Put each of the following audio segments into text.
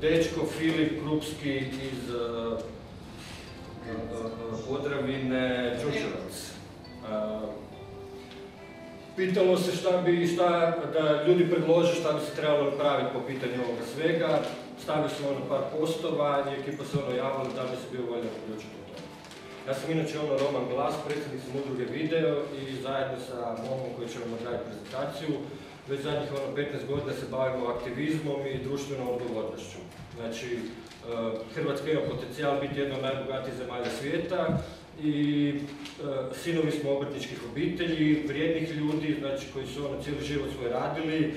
dečko Filip Krupski iz Podravine, Đurđevac. Pitalo se da ljudi predlože šta bi se trebalo napraviti po pitanju ovoga svega. Stavio sam par postova i ekipa se javila da bi se bio voljan uključiti u to. Ja sam inače Roman Glas, predsjednik sam udruge Video i zajedno sa momom koji će vam odraditi prezentaciju već zadnjih 15 godina se bavimo aktivizmom i društvenom odgovornošću. Znači, Hrvatska ima potencijal biti jedna od najbogatijih zemalja svijeta i sinovi smo obrtničkih obitelji, vrijednih ljudi, znači koji su cijeli život svoj radili,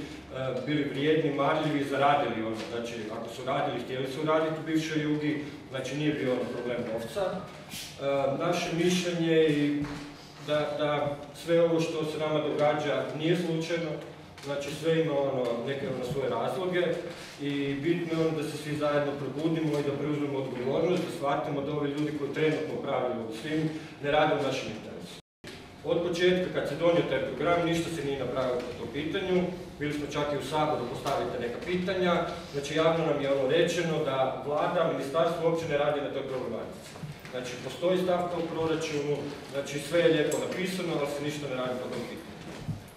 bili vrijedni, marljivi, zaradili ono. Znači, ako su radili, htjeli su raditi u bivšoj Jugi, znači nije bio problem novca. Naše mišljenje je da sve ovo što se nama događa nije slučajno, znači sve ima neke svoje razloge i bitno je da se svi zajedno probudimo i da preuzmemo odgovornost, da shvatimo da ovi ljudi koji trenutno upravljaju svim ne rade u našem interesu. Od početka kad se donio taj program ništa se nije napravilo po tom pitanju, bili smo čak i u Saboru postaviti neka pitanja, znači javno nam je rečeno da vlada, ministarstvo uopće ne radi na toj problematici. Znači postoji stavka u proračunu, znači sve je lijepo napisano, ali se ništa ne radi po tom pitanju.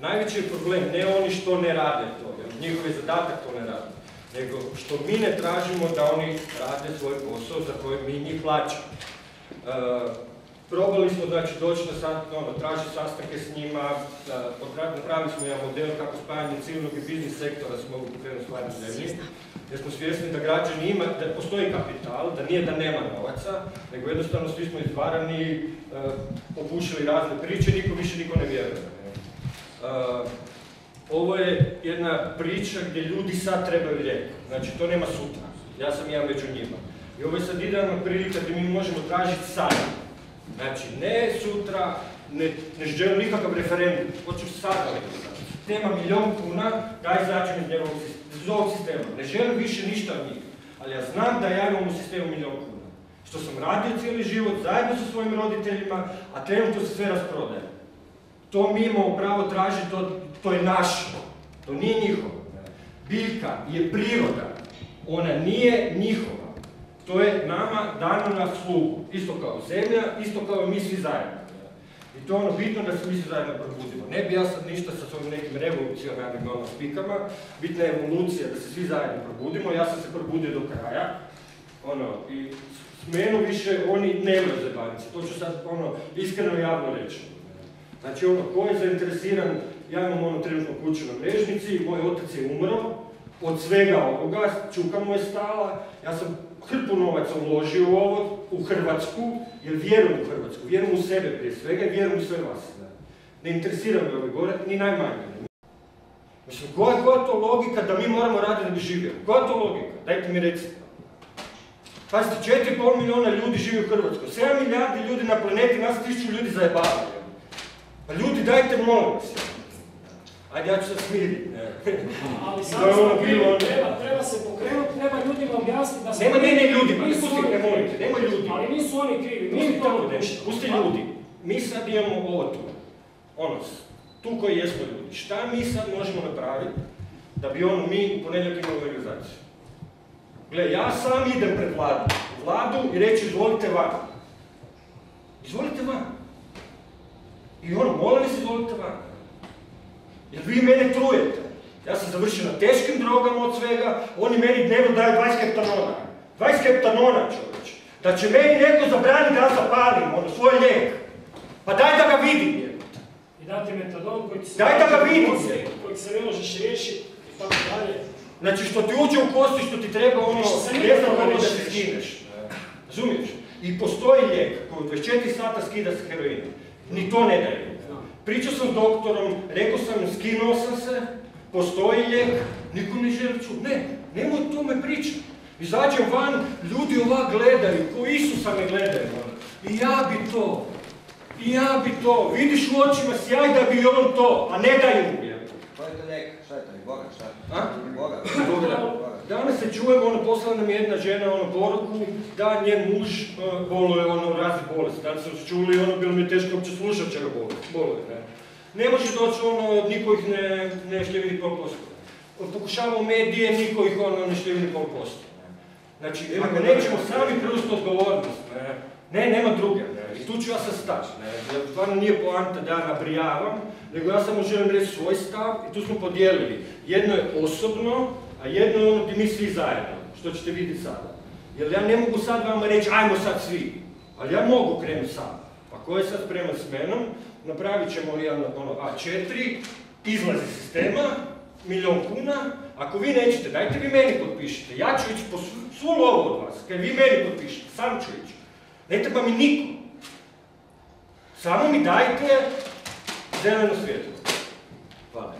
Najveći je problem ne oni što ne rade to, jer njihov je zadatak to ne rade, nego što mi ne tražimo da oni rade svoj posao za koji mi njih plaćamo. Probali smo doći tražiti sastanke s njima, napravili smo jedan model kako spajanje civilnog i biznis sektora se mogu pokrenuti stvari u zemlji, jer smo svjesni da građani ima, da postoji kapital, da nije da nema novaca, nego jednostavno svi smo izvarani, obušili razne priče, niko ne vjeruje. Ovo je jedna priča gdje ljudi sad trebaju lijek, znači to nema sutra, ja sam jedan među njima. I ovo je sad idealna prilika gdje mi možemo tražiti sad. Znači, ne sutra, ne želim nikakav referendum, hoću sada legalizaciju. Tema 1.000.000 kuna, daj izađem iz ovog sistema. Ne želim više ništa od njih, ali ja znam da ja imam u sistemu 1.000.000 kuna. Što sam radio cijeli život zajedno sa svojim roditeljima, a trenutno se sve rasprodaje. To mi imamo pravo tražiti, to je naše, to nije njihovo. Biljka je priroda, ona nije njihova. To je nama dano na slugu, isto kao zemlja, isto kao mi svi zajedno. I to je bitno da se mi svi zajedno probudimo. Ne bi ja sad ništa sa svojim nekim revolucionarnim spikama, bitna je evolucija da se svi zajedno probudimo, ja sam se probudio do kraja. I s menom više oni nemaju zajebanice, to ću sad iskreno javno reći. Znači ko je zainteresiran, ja imam trenutno kuću na Mrežnici, moj otac je umro, od svega ovoga, čuka mu je stala, ja sam hrpu novaca uložio u ovo, u Hrvatsku, jer vjerujem u Hrvatsku, vjerujem u sebe prije svega i vjerujem u sve vas. Ne interesira me ove gore, ni najmanje. Mislim, koja je to logika da mi moramo raditi da bi živjeli? Koja je to logika? Dajte mi recite. Pazite, 4,5 milijuna ljudi živi u Hrvatskoj, 7 milijardi ljudi na planeti, nas 1000 ljudi zajebavaju. Pa ljudi, dajte molim vas. Ajde, ja ću se smiriti. Ali sam treba se pokrenuti, treba ljudima objasniti da se... Nema ljudima, ne pustite, molite, nema ljudi. Ali nisu oni krivi, pusti ljudi. Mi sad imamo ovo tu, tu koji jesmo ljudi. Šta mi sad možemo napraviti da bi mi u ponedjeljak imali legalizaciju? Gle, ja sam idem pred vladu i reći izvolite van. Izvolite van. I molim vas izvolite van. Jer vi mene trujete. Ja sam završio na teškim drogama od svega, oni meni dnevno daju 20 heptanona. 20 heptanona, čovječ. Da će meni neko zabraniti da ja zapalim, svoj lijek. Pa daj da ga vidim, je. I dati metadon koji se ne možeš riješiti i tako dalje. Znači što ti uđe u kosti, što ti treba da se skineš. Razumiješ? I postoji lijek koji 24 sata skida s heroinom. Ni to ne daje. Pričao sam s doktorom, rekao sam, skinuo sam se, postoji lijek, niko ne želi čuti. Ne, nemoj o tome pričati. Izađem van, ljudi ovak gledaju, ko Isusa me gledaju. I ja bi to, vidiš u očima sjaj da bi on to, a ne daju mu. Koji je to lijek? Šta je to? Boga? Šta? Boga? Danas se čujemo, poslala nam jedna žena poruku da njen muž boluje raznih bolesti. Danas smo se čuli, bilo mi je teško uopće slušati čega boluje. Ne može doći niko ih ne šljivi ni 0,5%. Pokušavamo medije, niko ih ne šljivi ni 0,5%. Znači, ako nećemo sami preuzeti odgovornost, nema druge, i tu ću ja sad stati, jer stvarno nije poanta da ja nabrijavam, nego ja samo želim reći svoj stav i tu smo podijelili. Jedno je osobno, a jedno je ono gdje mi svi zajedno, što ćete vidjeti sada. Jer ja ne mogu sad vama reći, ajmo sad svi, ali ja mogu krenuti sam. Pa ko je sad spreman s menom, napravit ćemo A4, izlazi sistema, 1.000.000 kuna, ako vi nećete, dajte vi meni potpišite, ja ću ići po svu lovu od vas, kaj vi meni potpišite, sam ću ići. Ne treba mi niko. Samo mi dajte zeleno svjetlo. Hvala.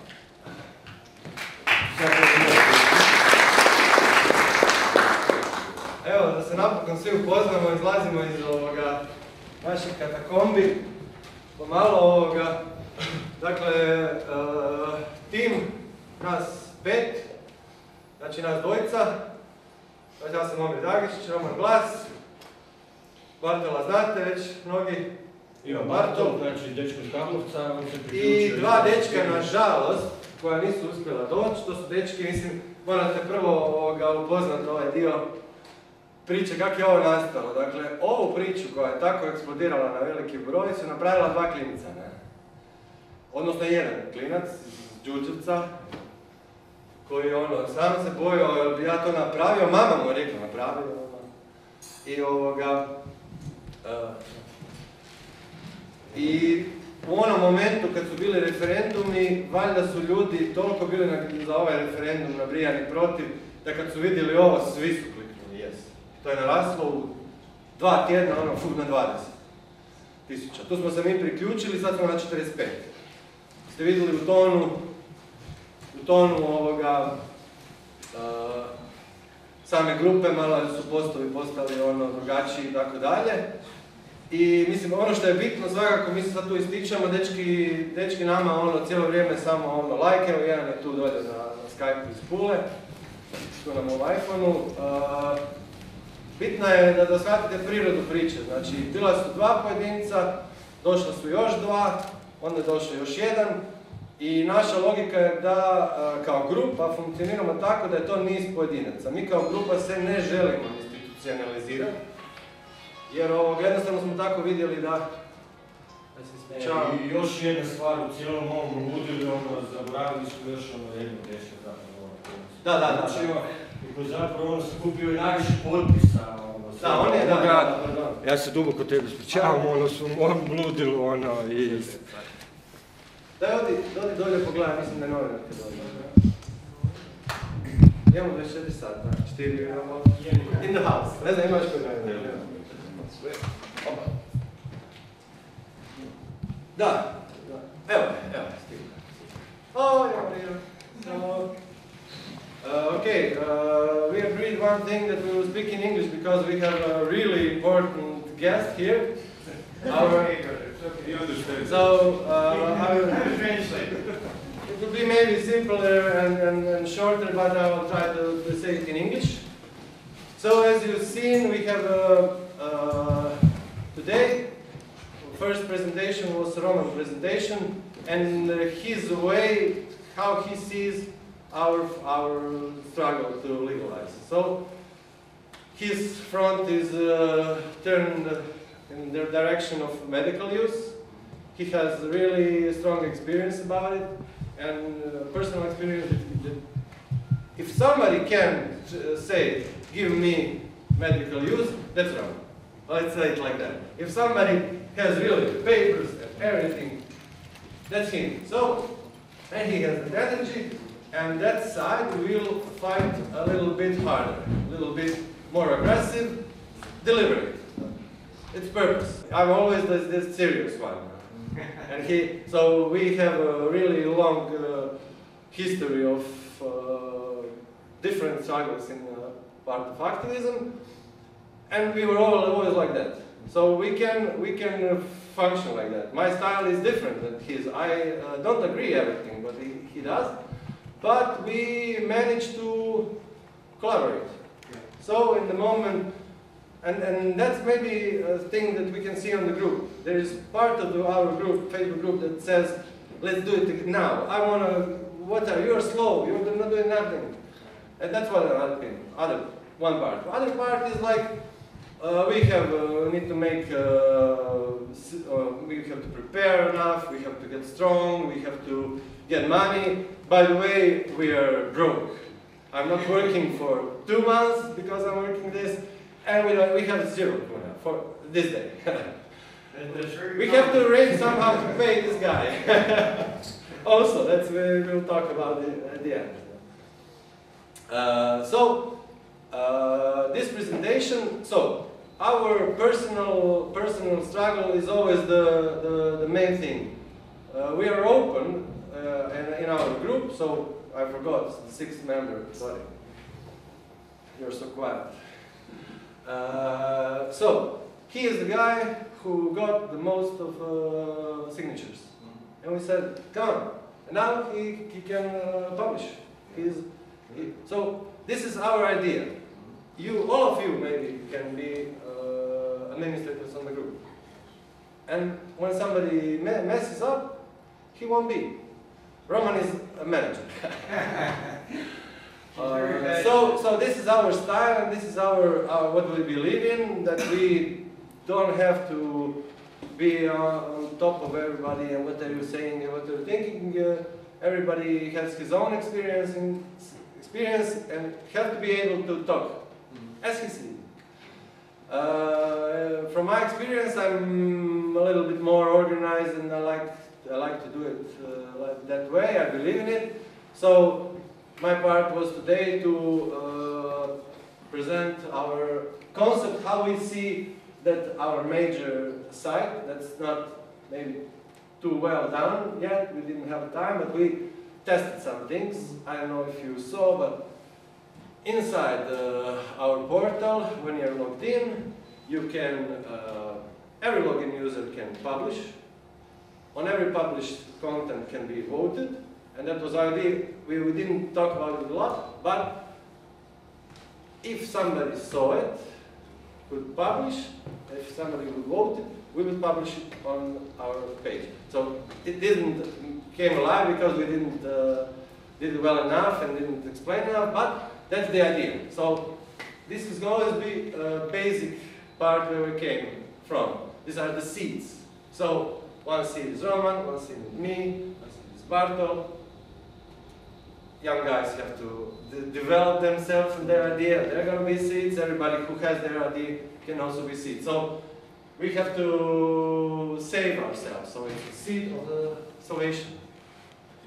Evo, da se napokon svi upoznamo, izlazimo iz ovoga naših katakombi. Pomalo ovoga, dakle, tim, nas 5, znači nas dvojica, znači ja sam Momir Dragišić, Roman Glas, Bartola znate već mnogi, Ivan Bartol, znači dečko iz Karlovca, on se priključio. I dva dečka, nažalost, koja nisu uspjela doći, to su dečki, mislim, morate prvo upoznati ovaj dio priče kako je ovo nastalo. Dakle, ovu priču koja je tako eksplodirala na veliki broj su napravila dva klinica, ne? Odnosno jedan klinac iz Đurđevca, koji sam se bojao, jel bi ja to napravio, mama mu je rekla napravio. I i u onom momentu kad su bili referendumi, valjda su ljudi toliko bili za ovaj referendum nabrijani protiv, da kad su vidjeli ovo, svi su kliknuli yes. To je naraslo u 2 tjedna, na 20.000. Tu smo se mi priključili, sad smo na 45. Ste vidjeli u tonu same grupe, malo su postovi postali drugačiji i tako dalje. I mislim, ono što je bitno, svakako mi se sad tu ističemo, dečki nama cijelo vrijeme samo lajke, jedan je tu dolje na Skype iz Pule, tu nam u iPhone-u. Bitno je da shvatite prirodu priče, znači bila su 2 pojedinca, došla su još 2, onda je došao još jedan i naša logika je da kao grupa funkcioniramo tako da je to niz pojedinaca. Mi kao grupa se ne želimo institucionalizirati, jer jednostavno smo tako vidjeli da se ispričavam. I još jedna stvar u cijelom ovom ludilu, zaboravili su još jednu dečka zapravo. Da. Koji zapravo skupio i najviše potpisa. Da, on je, da. Ja se duboko tebi ispričavam, su u mom ludilu, i... Daj, odi dolje pogledaj, mislim da je novinar kad dođe. Imamo 24 sata, 4 imamo in the house. Ne znam, imaš koji novinar. Da, evo, stigla. Okay, we agreed one thing that we will speak in English because we have a really important guest here. So, I will translate. It will be maybe simpler and shorter, but I will try to say it in English. So, as you've seen, we have today, first presentation was Roman's presentation, and his way, how he sees our struggle to legalize. So, his front is turned in the direction of medical use. He has really strong experience about it, and personal experience. If somebody can say, give me medical use, that's wrong. Let's say it like that. If somebody has really papers and everything, that's him. So, and he has the energy, and that side will fight a little bit harder, a little bit more aggressive, deliberate. It's purpose. I'm always this serious one. And so we have a really long history of different struggles in part of activism, and we were always like that. So we can function like that. My style is different than his. I don't agree everything, but he does. But we managed to collaborate. So in the moment, and that's maybe a thing that we can see on the group. There is part of our group, Facebook group, that says, let's do it now. I want to, you're slow, you're not doing nothing. And that's what I'm helping other one part. The other part is like we need to make, we have to prepare enough, we have to get strong, we have to get money. By the way, we are broke. I'm not working for 2 months because I'm working this, and we have zero for this day. We have to arrange somehow to pay this guy. Also, that's where we'll talk about at the end. This presentation, so our personal struggle is always the main thing. We are open in our group, so I forgot the 6th member, sorry. You're so quiet. So, he is the guy who got the most of signatures. And we said, come on. And now he can publish. So, this is our idea. All of you maybe can be administrators on the group. And when somebody messes up, he won't be. Roman is a manager. So this is our style, and this is our what we believe in, that we don't have to be on top of everybody and what they're saying and what they're thinking. Everybody has his own experience and have to be able to talk as he sees. From my experience, I'm a little bit more organized, and I like to do it like that way. I believe in it. So my part was today to present our concept, how we see that our major site, that's not maybe too well done yet, we didn't have time, but we tested some things. I don't know if you saw, but inside our portal, when you're logged in, you can, every login user can publish. On every published content can be voted, and that was our idea. We didn't talk about it a lot, but if somebody saw it, would publish, if somebody would vote it, we would publish it on our page. So it didn't came alive because we didn't did it well enough and didn't explain enough, but that's the idea. So this is going to be a basic part where we came from. These are the seeds. So one seed is Roman, one seed is me, one seed is Bartol. Young guys have to develop themselves and their idea. They're going to be seeds. Everybody who has their idea can also be seeds. So we have to save ourselves. So it's the seed of the salvation.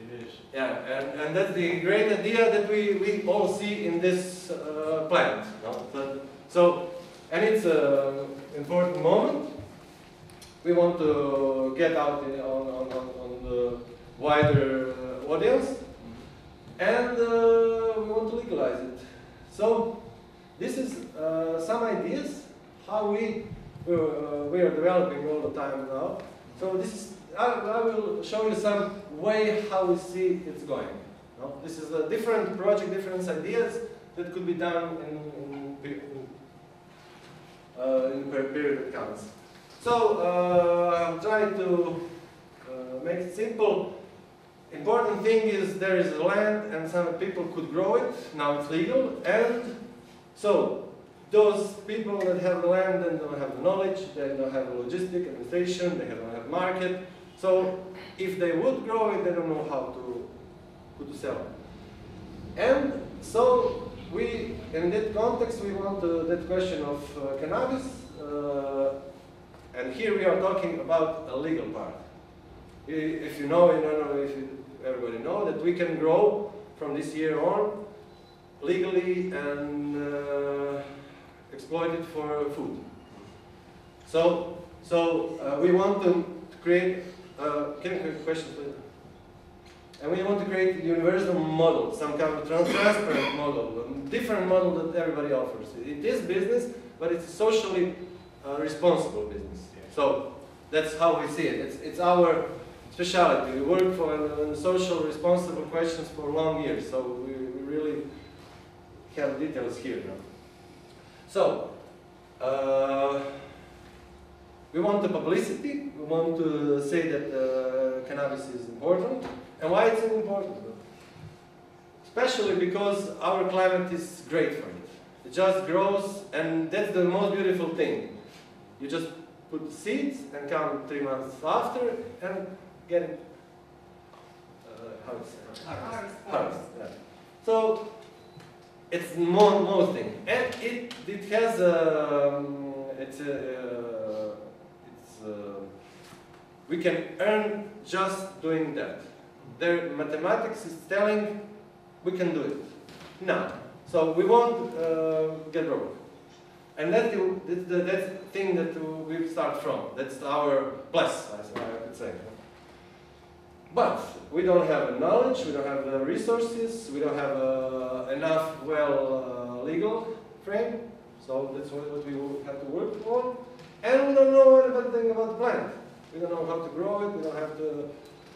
It is. Yeah, and that's the great idea that we all see in this plant. No? So, and it's an important moment. We want to get out on the wider audience. And we want to legalize it. So this is some ideas how we are developing all the time now. So this is I will show you some way how we see it's going. No? This is a different project, different ideas that could be done in per period that counts. So I'll try to make it simple. Important thing is there is land and some people could grow it. Now it's legal, and so those people that have the land and don't have the knowledge, they don't have the logistic administration, they don't have market. So if they would grow it, they don't know how to sell it. And so we, in that context, we want that question of cannabis, and here we are talking about a legal part. If you know, I don't know if everybody know that we can grow from this year on legally and exploit it for food. So we want to create. Can you create a question, please? And we want to create a universal model, some kind of transparent model, a different model that everybody offers. It is business, but it's a socially responsible business. So that's how we see it. It's our specialty. We work for social responsible questions for long years, so we really have details here now. So, we want the publicity. We want to say that cannabis is important. And why it's important? Especially because our climate is great for it. it just grows, and that's the most beautiful thing. You just put the seeds and come 3 months after and get it. Harvest. Yeah. So it's most thing, and it has we can earn just doing that. The mathematics is telling we can do it now. So we won't get broke. And that's the thing that we start from. That's our plus, I could say. But we don't have the knowledge, we don't have the resources, we don't have enough legal frame. So that's what we will have to work on. And we don't know anything about the plant. We don't know how to grow it,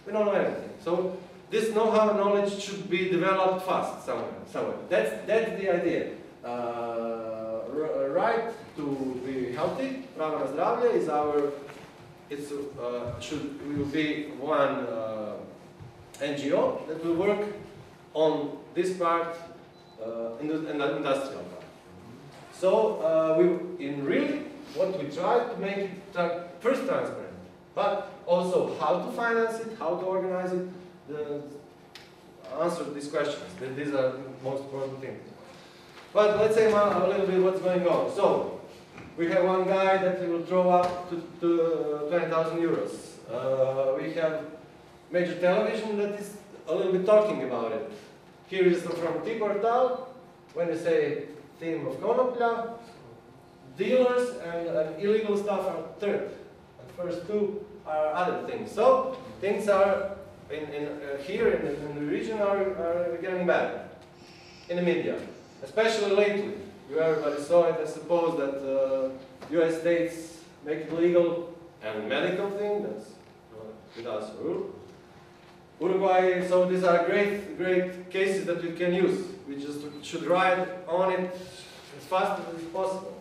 we don't know anything. So this know-how knowledge should be developed fast somewhere. That's the idea. Right to be healthy, pravo na zdravlje is our, will be one NGO that will work on this part, in the industrial part. So what we try to make it first transparent, but also how to finance it, how to organize it, answer these questions. These are the most important things. But let's say a little bit what's going on. So we have one guy that will throw up to 20,000 euros. We have major television that is a little bit talking about it. Here is from T-Portal, when you say theme of konoplje, dealers and illegal stuff are third. And first two are other things. So things are here in the region are getting bad in the media, especially lately. Everybody saw it. I suppose that U.S. states make it legal and medical thing. That's with us rule. Uruguay. So these are great cases that we can use. We just should ride on it as fast as possible.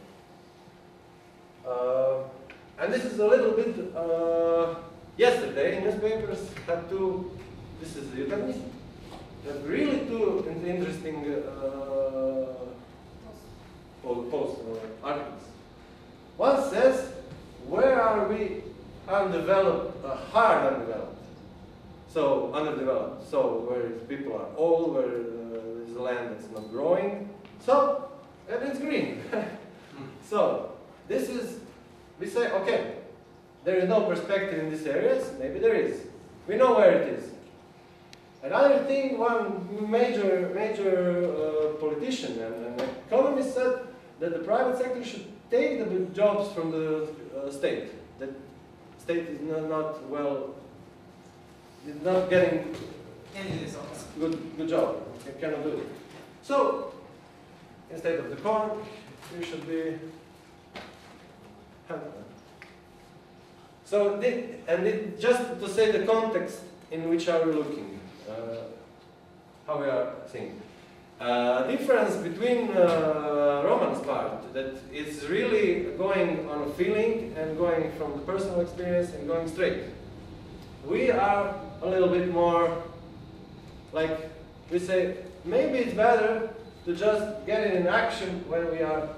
And this is a little bit. Yesterday, newspapers had two. This is the Jutarnji. Have really two interesting posts or articles. One says, "Where are we undeveloped, hard undeveloped? So underdeveloped. So where people are old, where there's land that's not growing. So and it's green. So this is. We say, okay." There is no perspective in these areas. Maybe there is. We know where it is. Another thing, one major politician and economist said that the private sector should take the jobs from the state. That state is not getting good job. It cannot do it. So instead of the corn, we should be. So, just to say the context in which are we looking, how we are seeing. Difference between Roman's part, that it's really going on a feeling and going from the personal experience and going straight. We are a little bit more, like, we say, maybe it's better to just get it in action when we are a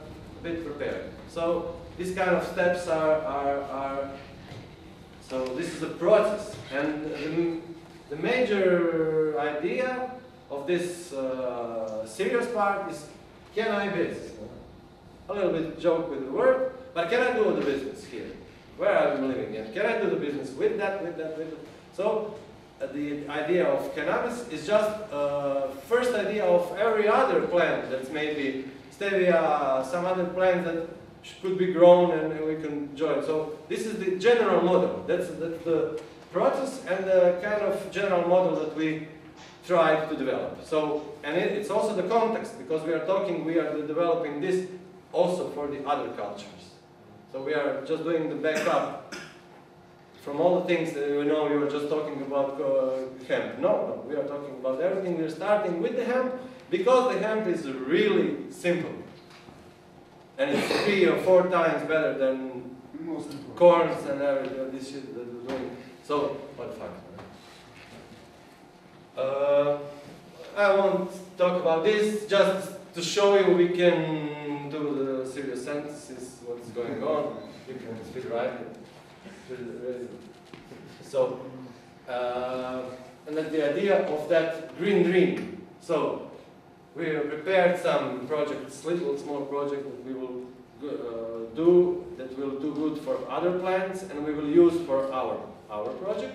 bit prepared. So, these kind of steps are so this is a process, and the major idea of this serious part is, can I business? A little bit joke with the word, but can I do the business here? Where I'm living in? Can I do the business with that? So the idea of cannabis is just first idea of every other plant that's maybe stevia, some other plant that could be grown and we can join. So this is the general model. That's the process and the kind of general model that we try to develop. So, and it's also the context, because we are developing this also for the other cultures. So we are just doing the backup from all the things that we know. You were just talking about hemp. No, we are talking about everything. We are starting with the hemp because the hemp is really simple. And it's 3 or 4 times better than corns and everything, this shit that we're doing. So, what the fuck? I won't talk about this, just to show you we can into the serious sentences, what's going on. You can speak right. So, and then the idea of that green dream. So, we have prepared some projects, little small projects that we will do, that will do good for other plants, and we will use for our project.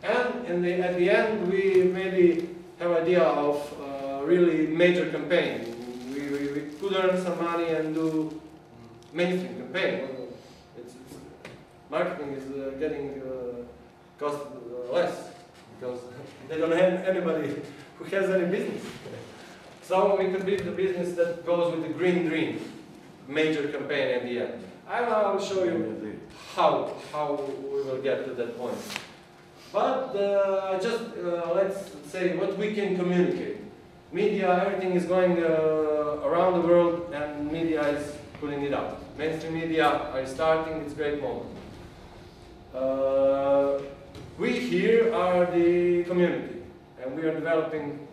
And at the end, we maybe have idea of really major campaign. We could earn some money and do mainstream campaign. Marketing is getting cost less because they don't have anybody who has any business. So we could build the business that goes with the green dream, major campaign at the end. I'll show you how we will get to that point. But just let's say what we can communicate. Media, everything is going around the world, and media is putting it out. Mainstream media are starting, it's a great moment. We here are the community, and we are developing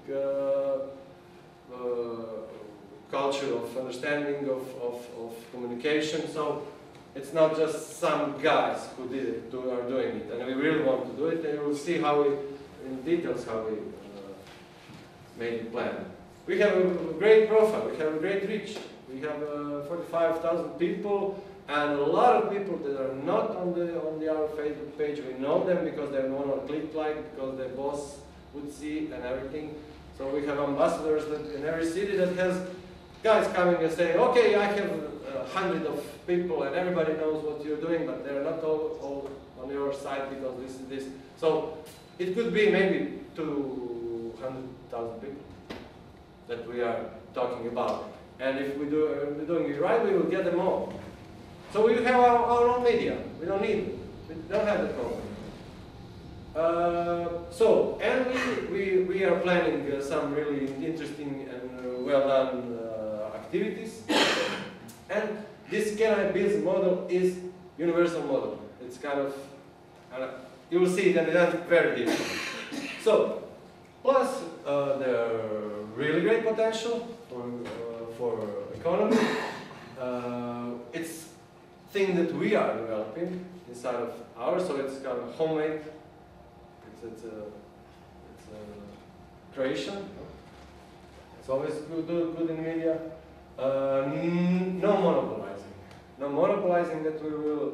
culture of understanding of communication. So it's not just some guys who did it, who are doing it, and we really want to do it, and we'll see how we, in details, how we made the plan. We have a great profile, we have a great reach. We have 45,000 people, and a lot of people that are not on our Facebook page. We know them because they want to click like, because their boss would see and everything. So we have ambassadors that in every city that has guys coming and say, okay, I have 100 of people and everybody knows what you're doing, but they're not all on your side because this and this. So it could be maybe 200,000 people that we are talking about. And if we're doing it right, we will get them all. So we have our own media. We don't need it. We don't have that problem. And we are planning some really interesting and well-done activities. And this cannabis model is universal model. It's kind of, you will see that it's very different. So, plus the really great potential for economy. It's thing that we are developing inside of ours, so it's kind of homemade. It's a creation. It's always good in media. No monopolizing. No monopolizing that we will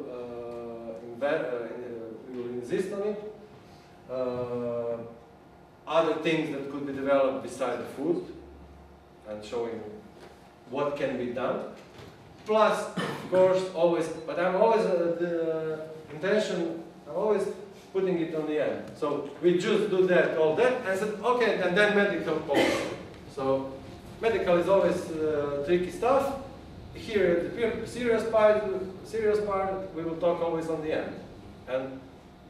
insist on it. Other things that could be developed beside the food and showing what can be done. Plus, of course, always, but I'm always the intention, I'm always putting it on the end. So we just do that, all that, and said, okay, and then medical also. So medical is always tricky stuff. Here, the serious part, we will talk always on the end. And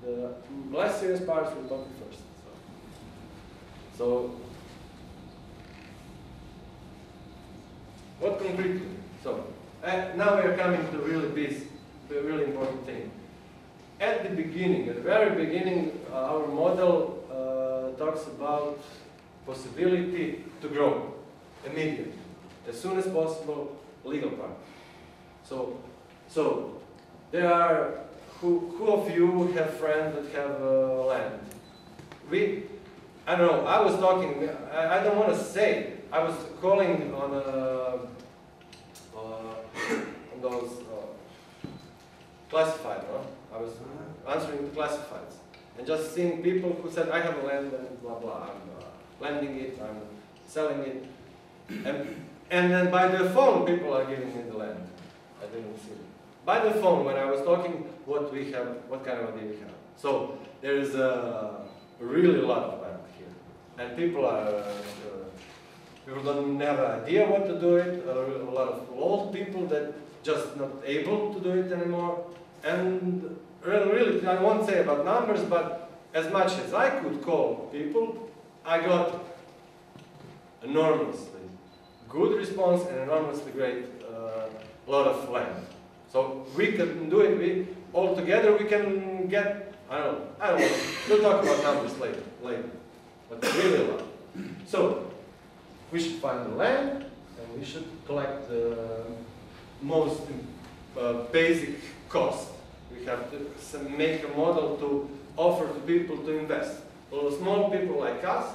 the less serious parts we'll talk first. So what concretely? So now we are coming to the really important thing. At the beginning, at the very beginning, our model talks about possibility to grow immediately, as soon as possible, legal part. So there are who of you have friends that have land? I don't know. I was talking. I don't want to say. I was calling on those classified. I was answering the classifieds and just seeing people who said, "I have a land and blah blah. I'm lending it. I'm selling it," and then by the phone, people are giving me the land. I didn't see it. By the phone, when I was talking, what we have, what kind of idea we have. So there is really a lot of land here, and people don't have an idea what to do it. A lot of old people that just not able to do it anymore. And really, I won't say about numbers, but as much as I could call people, I got enormously good response and enormously great lot of land. So we can do it. All together we can get. I don't know. We'll talk about numbers later. But really a lot. So we should find the land, and we should collect the most basic cost. We have to make a model to offer to people to invest. For small people like us,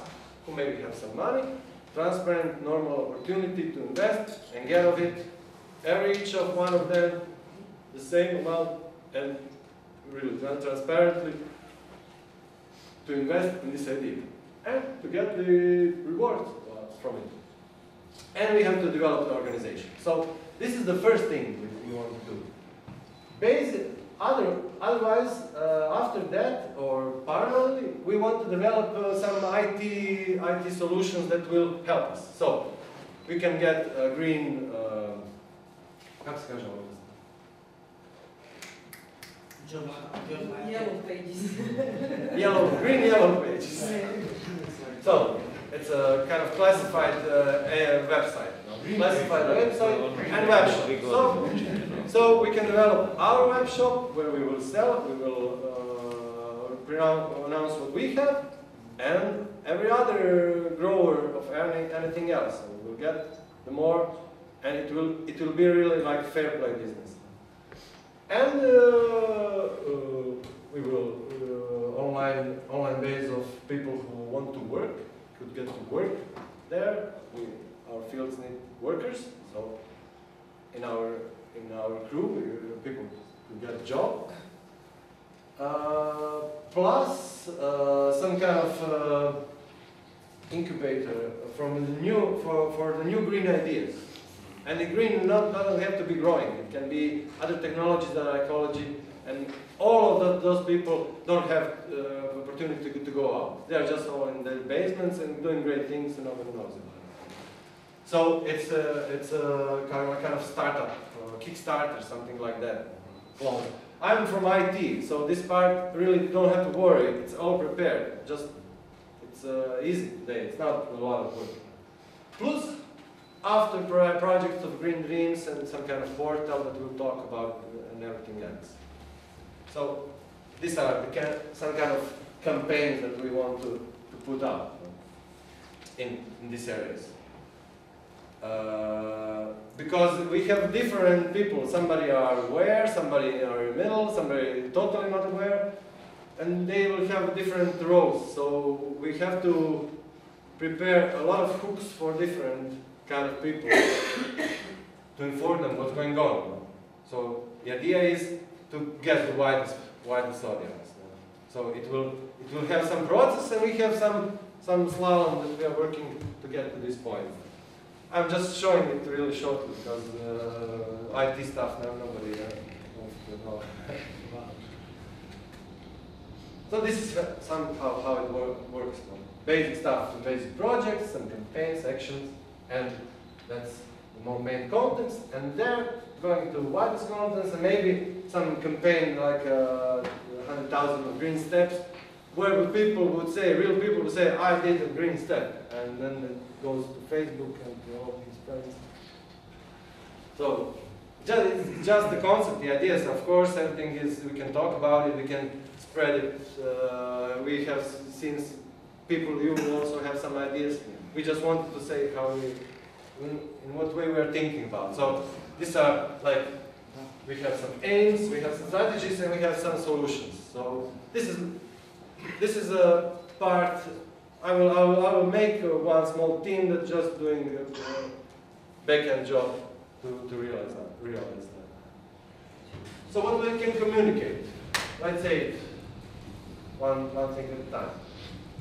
who maybe have some money, transparent, normal opportunity to invest and get of it, each of one of them, the same amount, and really transparently to invest in this idea and to get the rewards from it. And we have to develop an organization. So this is the first thing we want to do. Otherwise, after that or parallelly, we want to develop some IT solutions that will help us. So we can get a green. Как се каже? Yellow pages. Green yellow pages. So it's a kind of classified website. Classified website and web shop. So we can develop our web shop where we will sell, we will announce what we have, and every other grower of anything else. So we will get the more, and it will be really like fair play business. And we will online base of people who want to work could get to work there. Our fields need workers, so in our crew, people could get a job. Plus some kind of incubator from the new for the new green ideas. And the green doesn't have to be growing. It can be other technologies that are ecology, and all of those people don't have opportunity to go out. They are just all in their basements and doing great things, and nobody knows about it. So it's a kind of startup, Kickstarter, something like that. Well, I'm from IT, so this part really don't have to worry. It's all prepared. Just it's easy today. It's not a lot of work. Plus, after projects of green dreams and some kind of portal that we'll talk about and everything else. So these are some kind of campaigns that we want to put out in these areas. Because we have different people. Somebody are aware, somebody are in the middle, somebody totally not aware, and they will have different roles. So we have to prepare a lot of hooks for different kind of people to inform them what's going on. So the idea is to get the widest audience. So it will have some process, and we have some slalom that we are working to get to this point. I'm just showing it really shortly because IT stuff now nobody wants to know. So this is somehow how it works. Basic stuff, some basic projects, some campaigns, actions, and that's the more main contents. And then going to widest contents and maybe some campaign like 100,000 of green steps, where people would say, real people would say, I did a green step, and then it goes to Facebook and to all his friends. So it's just the concept, the ideas. Of course, everything is, we can talk about it, we can spread it. We have seen people, you also have some ideas. We just wanted to say how in what way we are thinking about. So these are like, we have some aims, we have some strategies, and we have some solutions. So this is a part. I will make one small team that's just doing a back-end job to realize that. So what we can communicate? Let's say one thing at a time.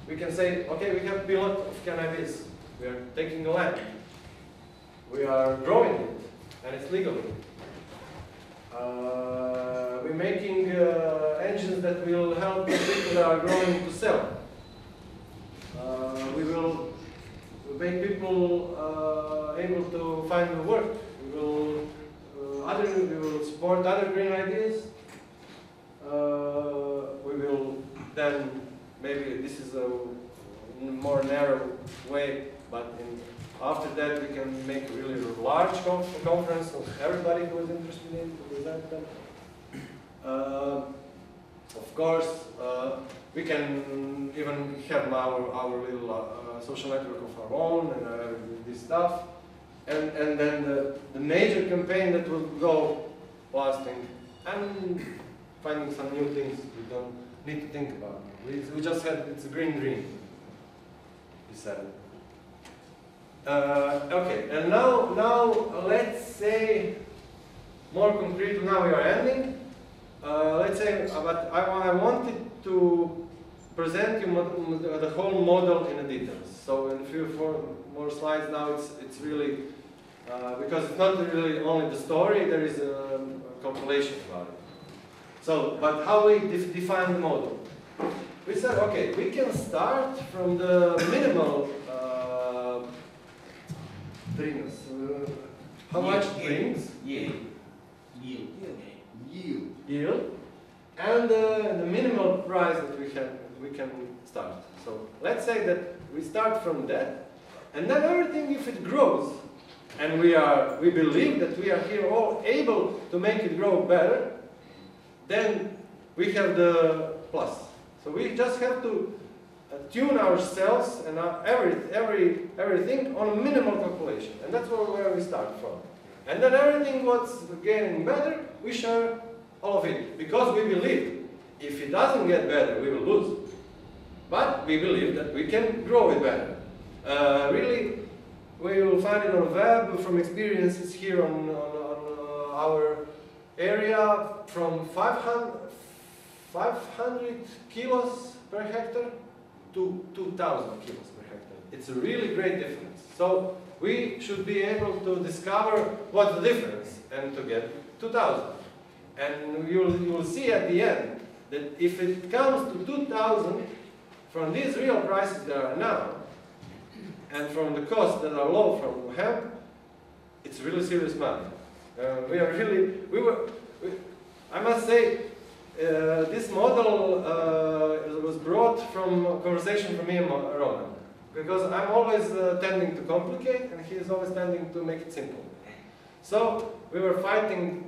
We can say, okay, we have pilot of cannabis. We are taking the land. We are growing it, and it's legal. We're making engines that will help the people that are growing to sell. We will make people able to find work. We will support other green ideas. We will then, maybe this is a more narrow way, but after that we can make a really large conference of everybody who is interested in to present them. Of course, we can even have our little social network of our own and this stuff. and then the major campaign that will go lasting, and finding some new things we don't need to think about. We just had, it's a green dream, we said. Okay, and now let's say, more concretely, now we are ending. Let's say, but I wanted to present you the whole model in the details. So in a few more slides now, it's really, because it's not really only the story, there is a calculation about it. So, but how we define the model? We said, okay, we can start from the minimal brings. How much brings? Yield. And the minimal price that we can start. So let's say that we start from that, and then everything, if it grows, and we believe that we are here all able to make it grow better, then we have the plus. So we just have to tune ourselves and everything on a minimal calculation, and that's where we start from. And then everything what's getting better, we share all of it, because we believe if it doesn't get better, we will lose. But we believe that we can grow it better. Really, we will find it on the web from experiences here on our area, from 500 kilos per hectare to 2,000 kilos per hectare. It's a really great difference. So we should be able to discover what's the difference and to get 2,000. And you will see at the end that if it comes to 2,000 from these real prices that are now, and from the costs that are low from hemp, it's really serious money. I must say, this model was brought from a conversation from me and Roman, because I'm always tending to complicate, and he is always tending to make it simple. So we were fighting.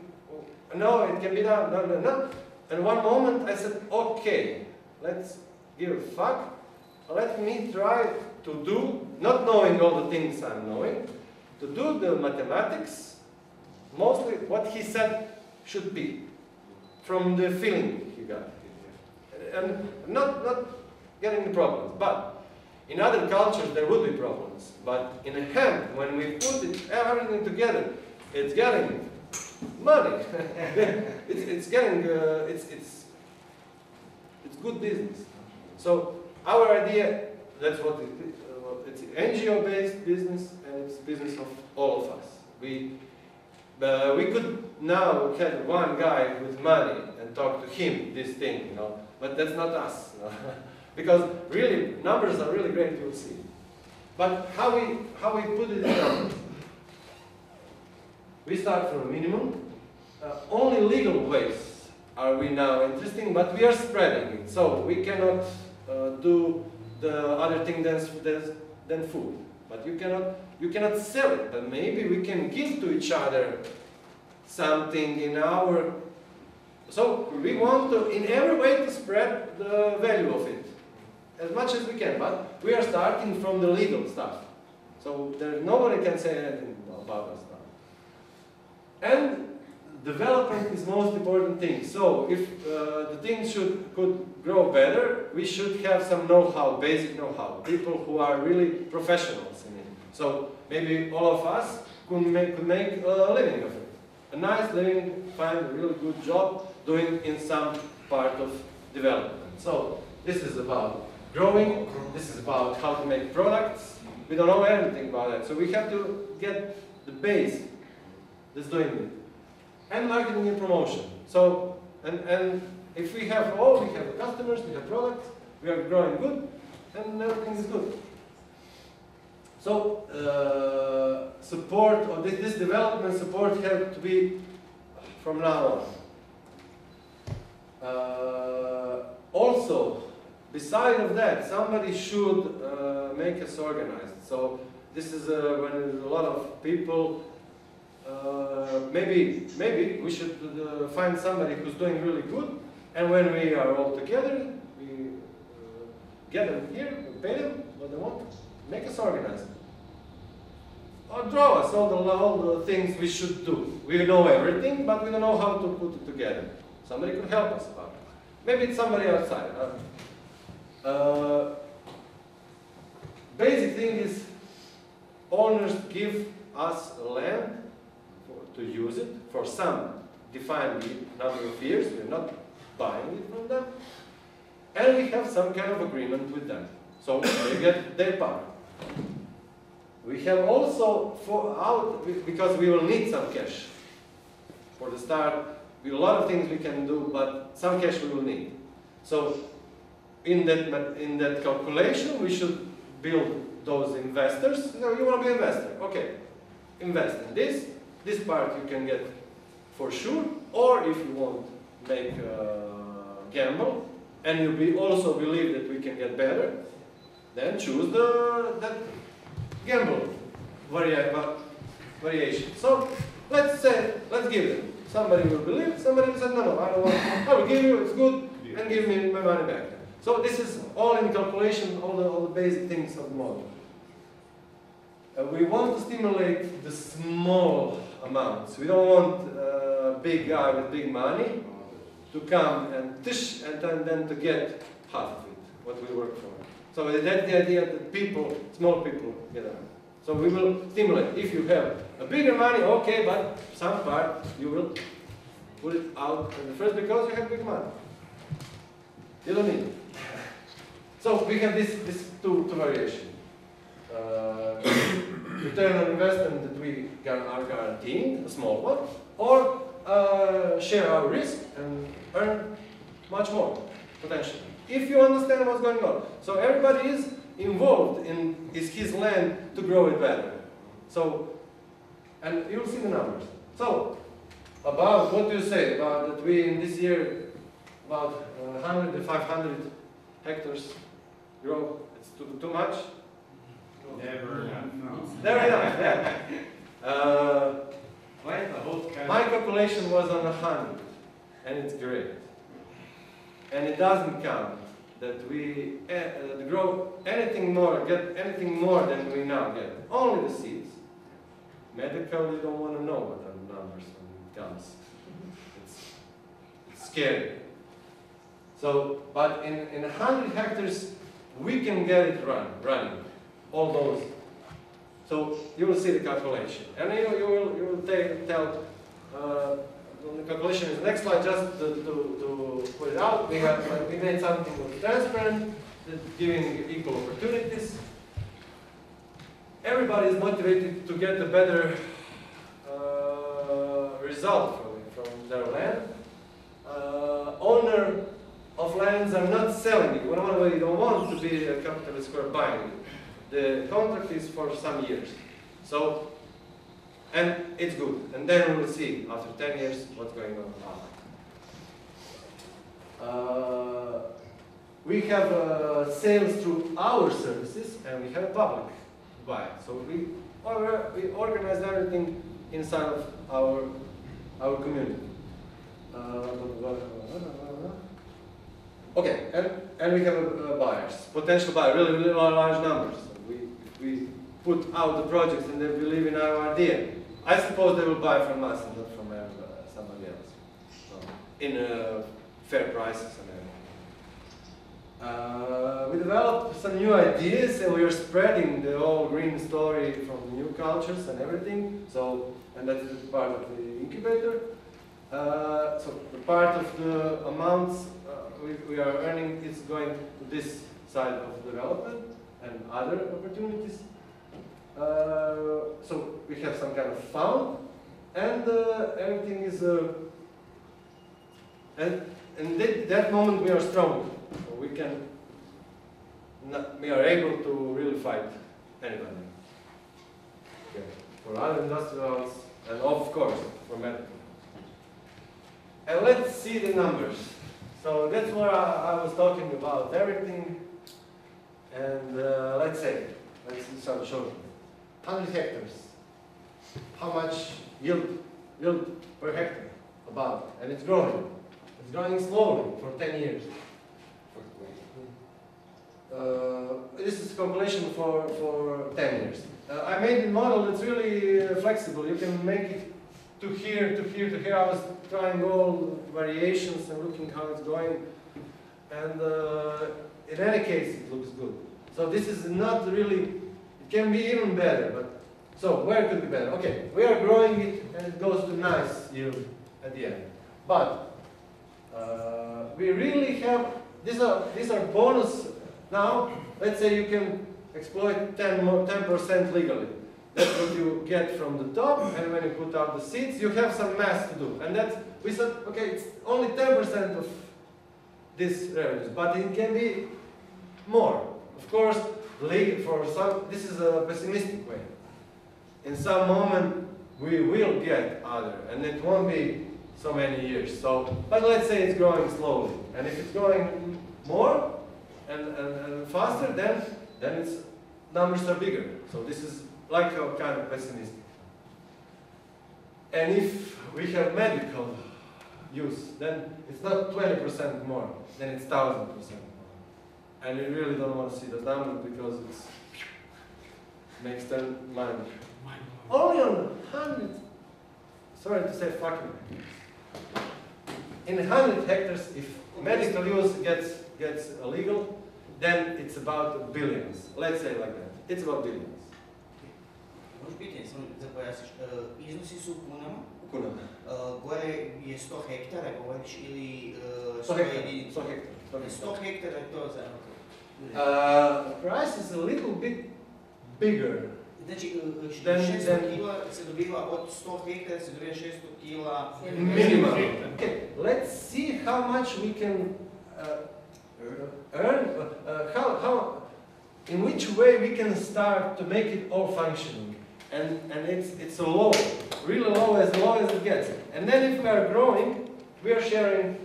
No, it can be done. No. And one moment I said, okay, let's give a fuck. Let me try to do, not knowing all the things I'm knowing, to do the mathematics, mostly what he said should be, from the feeling he got. And not getting the problems, but in other cultures there would be problems. But in a hemp, when we put everything together, it's getting money. it's getting, it's good business. So our idea, that's what it's NGO-based business, and it's business of all of us. We could now have one guy with money and talk to him this thing, but that's not us, because really numbers are really great. You'll see. But how we put it in numbers? We start from a minimum. Only legal ways are we now interesting, but we are spreading it. So we cannot do the other thing than food. But you cannot sell it. But maybe we can give to each other something in our. So we want to, in every way, to spread the value of it as much as we can. But we are starting from the legal stuff. So nobody can say anything about us now. And development is the most important thing. So if the things could grow better, we should have some know-how, basic know-how, people who are really professionals in it. So maybe all of us could make a living of it. A nice living, find a really good job doing in some part of development. So this is about growing, this is about how to make products. We don't know anything about that. So we have to get the base that's doing it. And marketing and promotion. So, and if we have we have customers, we have products, we are growing good, and everything is good. So, support, or this development support has to be from now on. Also, beside of that, somebody should make us organized. So, this is when there's a lot of people. Maybe we should find somebody who's doing really good, and when we are all together, we get them here, we pay them what they want, make us organized. draw us all the things we should do. We know everything, but we don't know how to put it together. Somebody could help us about it. Maybe it's somebody outside. Basic thing is owners give us land to use it for some defined number of years. We're not buying it from them. And we have some kind of agreement with them. So they get their part. We have also, because we will need some cash for the start. A lot of things we can do, but some cash we will need. So in that calculation, we should build those investors. You know, you want to be an investor. Okay, invest in this. This part you can get for sure. Or if you want to make a gamble, and you also believe that we can get better, then choose that gamble variation. So let's give them. Somebody will believe, somebody will say, no, I don't want to. I will give you, it's good, and give me my money back. So this is all in calculation, all the basic things of the model. We want to stimulate the small amounts. We don't want a big guy with big money to come and tish, and then to get half of it, what we work for. So that's the idea that small people get out. So we will stimulate. If you have a bigger money, okay, but some part you will put it out in the first because you have big money. You don't need it. So we have this two variations. Return on investment that we are guaranteeing, a small one, or share our risk and earn much more, potentially. If you understand what's going on. So everybody is involved in his land to grow it better. So, and you'll see the numbers. So, about what do you say about that we in this year about 100 to 500 hectares grow? It's too much? Never enough. Never enough, yeah. My calculation was on 100, and it's great. And it doesn't count that we grow anything more, get anything more than we now get. Only the seeds. Medical, you don't want to know what are the numbers when it comes. It's scary. So, but in 100 hectares, we can get it running. All those. So you will see the calculation, and you will tell. The calculation is the next slide. Just to put it out, we made something that's transparent, giving equal opportunities. Everybody is motivated to get a better result from their land. Owner of lands are not selling it. We don't want to be a capitalist who are buying it. The contract is for some years. So, and it's good. And then we will see after 10 years what's going on. We have sales through our services, and we have a public buy. So we organize everything inside of our community. Okay, and we have buyers, potential buyers, really large numbers. We put out the projects and they believe in our idea. I suppose they will buy from us and not from somebody else. So, in fair prices and everything. We developed some new ideas and we are spreading the whole green story from new cultures and everything. So, and that is part of the incubator. So the part of the amounts we are earning is going to this side of development and other opportunities. So we have some kind of fund, and everything is, and in that moment we are strong. So we are able to really fight anybody. Okay. For other industrials, and of course for medical. And let's see the numbers. So that's where I was talking about everything. And let's see some short. 100 hectares. How much yield per hectare? About. And it's growing. It's growing slowly for 10 years. this is calculation for 10 years. I made a model that's really flexible. You can make it to here, to here, to here. I was trying all variations and looking how it's going. And in any case, it looks good. So this is not really, it can be even better. But so where could be better? Okay, we are growing it and it goes to nice yield at the end. But we really have, these are bonus. Now, let's say you can exploit 10% legally. That's what you get from the top, and when you put out the seeds, you have some math to do. And that's, we said, okay, it's only 10% of this revenues, but it can be more. Of course, for some, this is a pessimistic way. In some moment, we will get other, and it won't be so many years. So, but let's say it's growing slowly, and if it's growing more and faster, then its numbers are bigger. So this is like a kind of pessimistic. And if we have medical use, then it's not 20% more, then it's 1,000% more. And we really don't want to see the number because it makes them mind. Only on 100, sorry to say fucking, in 100 hectares, if medical use gets illegal, then it's about billions. Let's say like that. It's about billions. Može pitanje, samo da pojasniš, iznosi su u kunama? U kunama. Gore je 100 hektara, govoriš, ili 100 jedinica? 100 hektara. 100 hektara je to za... Price is a little bit bigger. Znači, 600 kila se dobiva od 100 hektara, se dobiva 600 kila... Minimum. Okay, let's see how much we can earn, in which way we can start to make it all functioning. And it's low, really low as it gets. And then if we are growing, we are sharing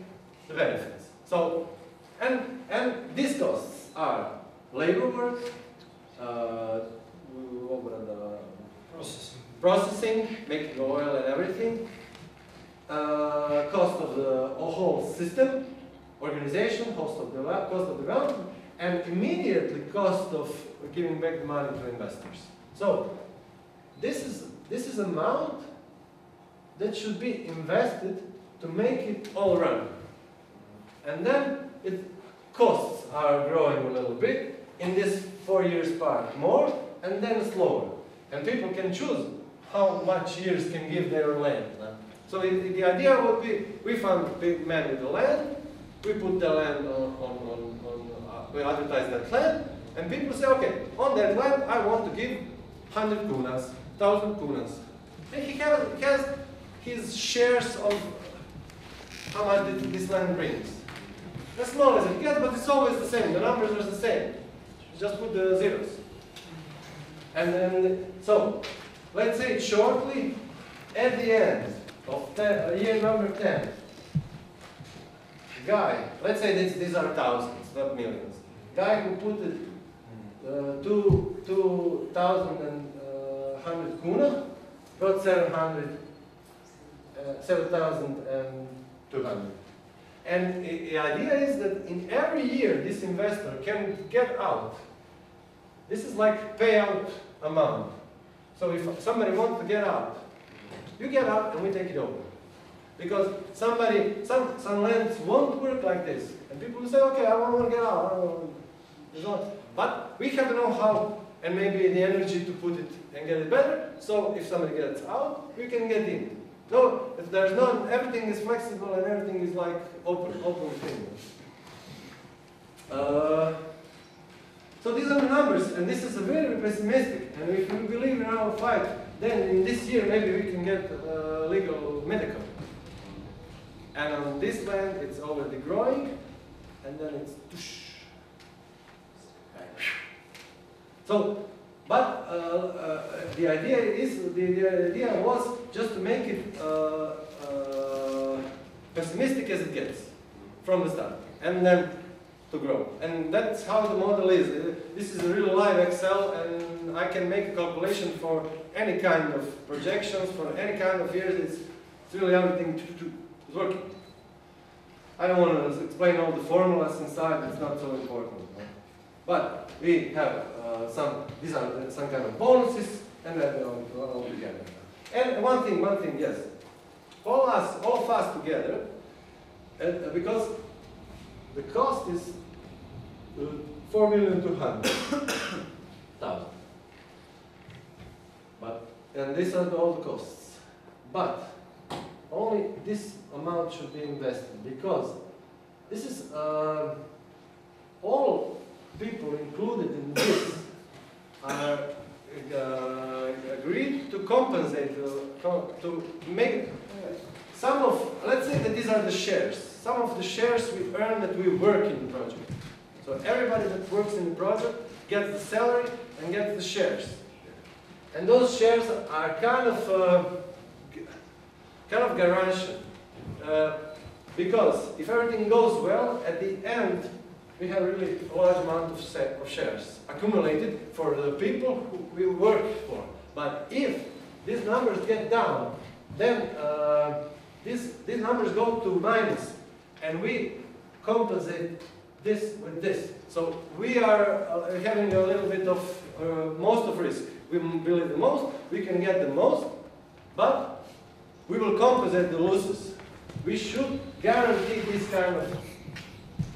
the benefits. So, and these costs are labor work, processing, making oil and everything, cost of the whole system, organization, cost of development, and immediately cost of giving back the money to investors. So this is amount that should be invested to make it all run. And then costs are growing a little bit in this 4 years part more, and then slower. And people can choose how much years can give their land. So the idea would be, we found a big man with the land, we put the land we advertise that land, and people say, okay, on that land I want to give 100 kunas, 1,000 kunas. And he has his shares of how much this land brings. As small as it gets, but it's always the same, the numbers are the same. Just put the zeros. And then, so, let's say shortly, at the end of year number 10, guy, let's say these are thousands, not millions. Guy who put it 2,100 kuna got 7,200. And the idea is that in every year this investor can get out. This is like payout amount. So if somebody wants to get out, you get out and we take it over. Because some lands won't work like this. And people will say, okay, I want to get out. But we have the know-how and maybe the energy to put it and get it better. So if somebody gets out, we can get in. No, if there's none, everything is flexible and everything is like open thing. So these are the numbers, and this is very pessimistic. And if we believe in our fight, then in this year maybe we can get legal medical. And on this land, it's already growing, and then it's tush. So, but the idea was just to make it pessimistic as it gets from the start, and then to grow. And that's how the model is. This is a real live Excel, and I can make a calculation for any kind of projections, for any kind of years. It's really everything is working. I don't want to explain all the formulas inside, it's not so important. But we have these are some kind of bonuses, and then all together. And one thing, yes, all of us together, because the cost is 4,200,000. And these are all the costs. But only this amount should be invested, because this is all people included in this are agreed to compensate, to make some of, let's say that these are the shares. Some of the shares we earn that we work in the project. So everybody that works in the project gets the salary and gets the shares. And those shares are kind of guarantee. Because if everything goes well, at the end, we have really a large amount of shares accumulated for the people who we work for. But if these numbers get down, then these numbers go to minus, and we compensate this with this. So we are having a little bit of most of risk. We believe the most, we can get the most, but we will compensate the losses. We should guarantee this kind of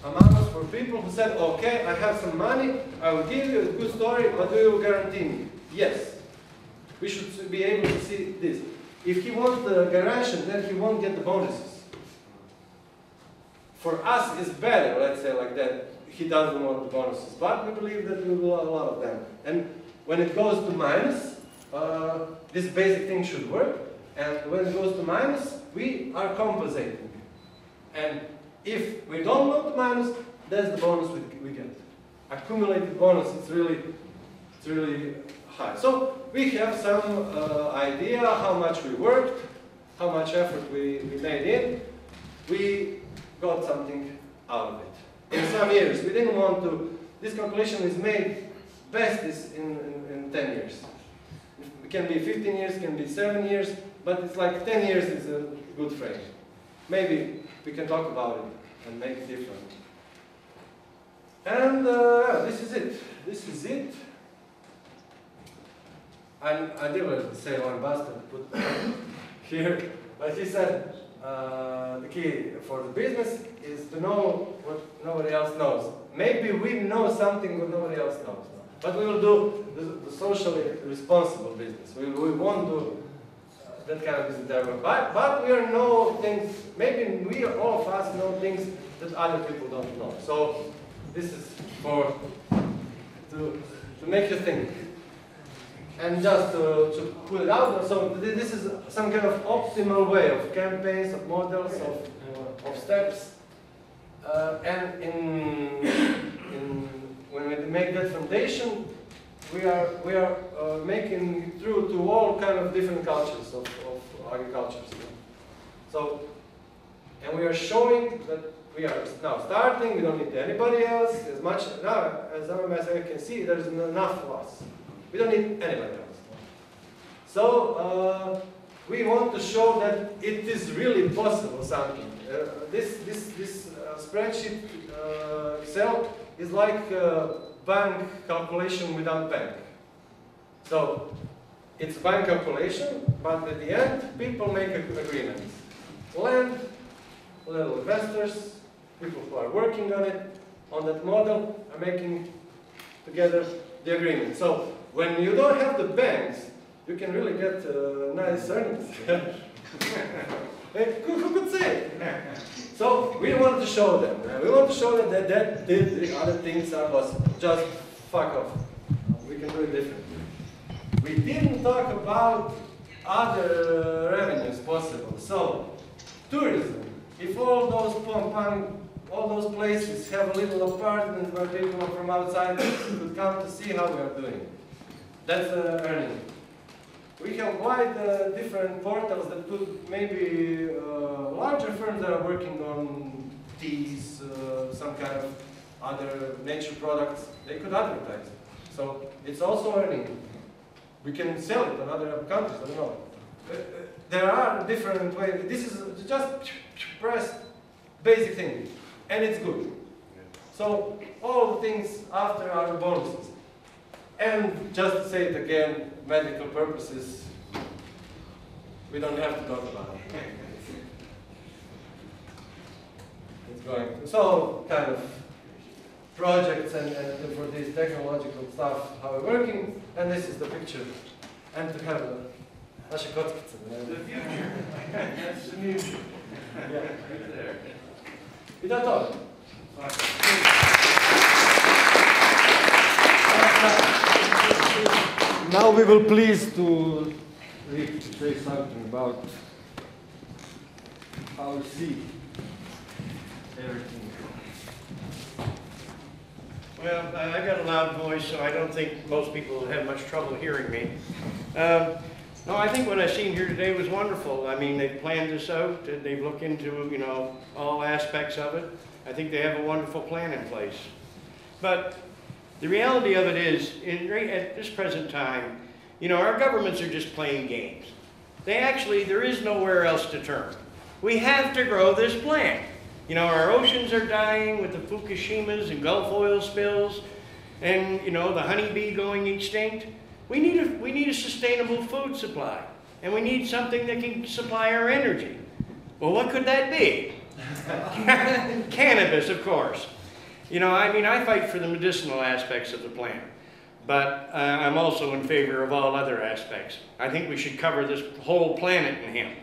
amounts for people who said, okay, I have some money, I will give you a good story, but do you guarantee me? Yes. We should be able to see this. If he wants the guarantee, then he won't get the bonuses. For us, it's better, let's say like that. He doesn't want the bonuses, but we believe that we will have a lot of them. And when it goes to minus, this basic thing should work. And when it goes to minus, we are compensating. And if we don't go to minus, that's the bonus we get. Accumulated bonus, it's really high. So we have some idea how much we worked, how much effort we made in. We got something out of it. In some years, we didn't want to, this calculation is made best is in 10 years. It can be 15 years, can be 7 years, but it's like 10 years is a good frame. Maybe we can talk about it and make it different. And this is it. This is it. I didn't say one bastard put here, but he said the key for the business is to know what nobody else knows. Maybe we know something what nobody else knows. But we will do the socially responsible business. We won't do that kind of business. But we know things, maybe we, all of us, know things that other people don't know. So this is to make you think. And just to put it out, so this is some kind of optimal way of campaigns, of models, of steps. And when we make that foundation, we are making it through to all kind of different cultures of agriculture. So, and we are showing that we are now starting. We don't need anybody else as much. Now, as I can see, there is enough of us. We don't need anybody else. So we want to show that it is really possible something. This spreadsheet Excel is like bank calculation without bank. So it's bank calculation, but at the end, people make agreements. Land, little investors, people who are working on it, on that model, are making together the agreement. So when you don't have the banks, you can really get nice earnings. Who could say? So we want to show them. We want to show them that the other things are possible. Just fuck off. We can do it differently. We didn't talk about other revenues possible. So tourism. If all those places have a little apartment where people from outside could come to see how we are doing, that's earning. We have quite different portals that could maybe larger firms that are working on teas, some kind of other nature products, they could advertise. So it's also earning. We can sell it in other countries, I don't know. There are different ways. This is just press basic thing, and it's good. So all the things after are bonuses. And just to say it again, medical purposes, we don't have to talk about it. It's going. It's all kind of projects and for this technological stuff, how we're working. And this is the picture. And to have naše kockice. The future. That's the future. Yeah. Right there. I da to. Now we will please to Rick to say something about how we see everything. Well, I got a loud voice, so I don't think most people will have much trouble hearing me. No, I think what I've seen here today was wonderful. I mean, they've planned this out, they've looked into, you know, all aspects of it. I think they have a wonderful plan in place. But the reality of it is, at this present time, you know, our governments are just playing games. There is nowhere else to turn. We have to grow this plant. You know, our oceans are dying with the Fukushimas and Gulf oil spills, and, you know, the honeybee going extinct. We need a sustainable food supply, and we need something that can supply our energy. Well, what could that be? Cannabis, of course. You know, I mean, I fight for the medicinal aspects of the plant, but I'm also in favor of all other aspects. I think we should cover this whole planet in hemp,